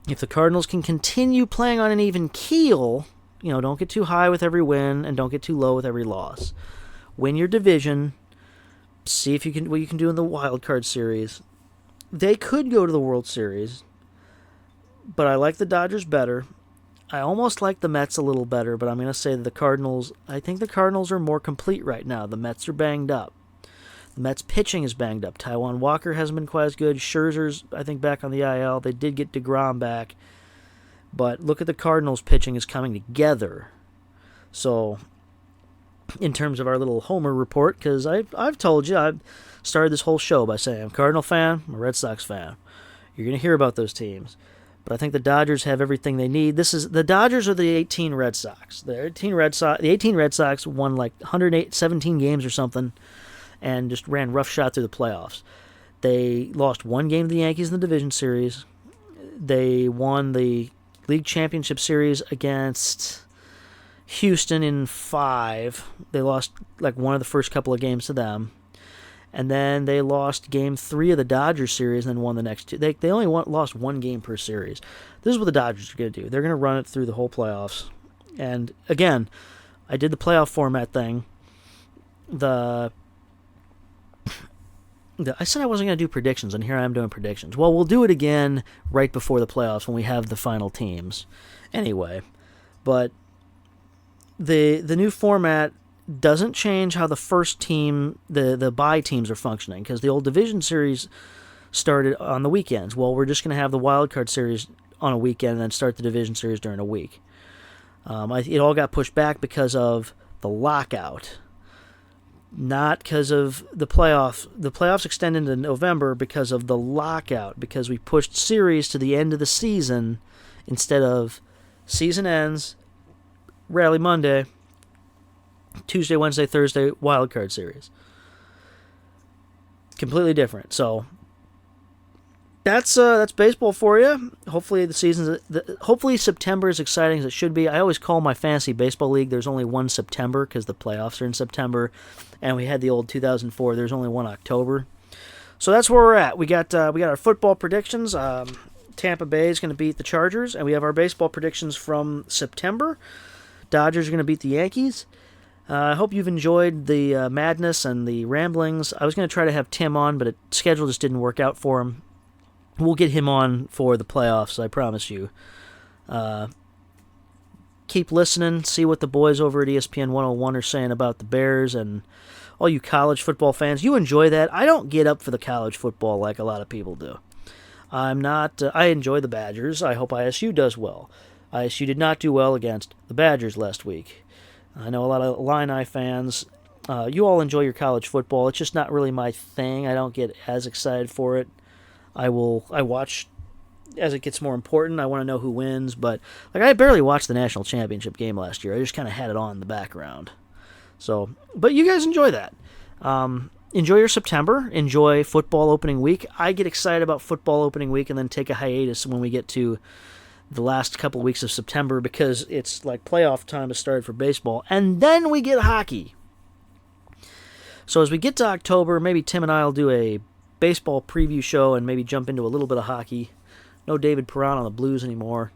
If the Cardinals can continue playing on an even keel, don't get too high with every win and don't get too low with every loss. Win your division. See if what you can do in the wild card series. They could go to the World Series, but I like the Dodgers better. I almost like the Mets a little better, but I'm going to say that I think the Cardinals are more complete right now. The Mets are banged up. The Mets pitching is banged up. Taijuan Walker hasn't been quite as good. Scherzer's, I think, back on the IL. They did get DeGrom back. But look at the Cardinals pitching is coming together. So, in terms of our little Homer report, because I've told you, I've started this whole show by saying I'm a Cardinal fan, I'm a Red Sox fan. You're going to hear about those teams. But I think the Dodgers have everything they need. The Dodgers are the 18 Red Sox. The 18 Red Sox won like 117 games or something and just ran roughshod through the playoffs. They lost one game to the Yankees in the division series. They won the league championship series against Houston in 5. They lost like one of the first couple of games to them. And then they lost Game 3 of the Dodgers series and then won the next 2. They only lost one game per series. This is what the Dodgers are going to do. They're going to run it through the whole playoffs. And, again, I did the playoff format thing. I said I wasn't going to do predictions, and here I am doing predictions. Well, we'll do it again right before the playoffs when we have the final teams. Anyway, but the new format doesn't change how the first team, the bye teams are functioning, because the old division series started on the weekends. Well, we're just going to have the wild card series on a weekend and then start the division series during a week. It all got pushed back because of the lockout, not because of the playoff. The playoffs extended into November because of the lockout, because we pushed series to the end of the season instead of season ends, rally Monday, Tuesday, Wednesday, Thursday, wild card series. Completely different. So that's baseball for you. Hopefully hopefully September is exciting as it should be. I always call my fantasy baseball league. There's only one September because the playoffs are in September, and we had the old 2004. There's only one October. So that's where we're at. We got our football predictions. Tampa Bay is going to beat the Chargers, and we have our baseball predictions from September. Dodgers are going to beat the Yankees. I hope you've enjoyed the madness and the ramblings. I was going to try to have Tim on, but the schedule just didn't work out for him. We'll get him on for the playoffs, I promise you. Keep listening, see what the boys over at ESPN 101 are saying about the Bears, and all you college football fans, you enjoy that. I don't get up for the college football like a lot of people do. I'm not. I enjoy the Badgers. I hope ISU does well. ISU did not do well against the Badgers last week. I know a lot of Illini fans. You all enjoy your college football. It's just not really my thing. I don't get as excited for it. I watch as it gets more important. I want to know who wins, but I barely watched the national championship game last year. I just kind of had it on in the background. So, but you guys enjoy that. Enjoy your September. Enjoy football opening week. I get excited about football opening week and then take a hiatus when we get to the last couple weeks of September because it's like playoff time has started for baseball, and then we get hockey. So as we get to October, maybe Tim and I will do a baseball preview show and maybe jump into a little bit of hockey. No David Perron on the Blues anymore.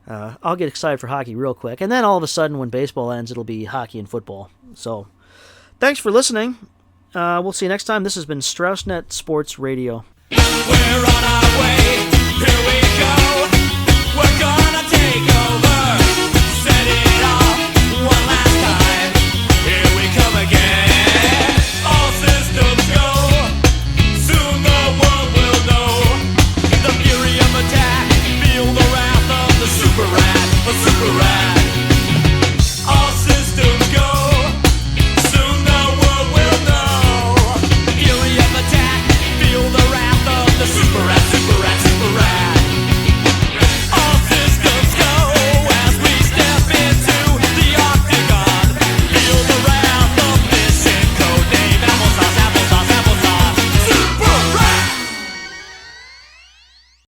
I'll get excited for hockey real quick, and then all of a sudden when baseball ends, it'll be hockey and football. So thanks for listening. We'll see you next time. This has been StraussNet Sports Radio. We're on our way. Here we go.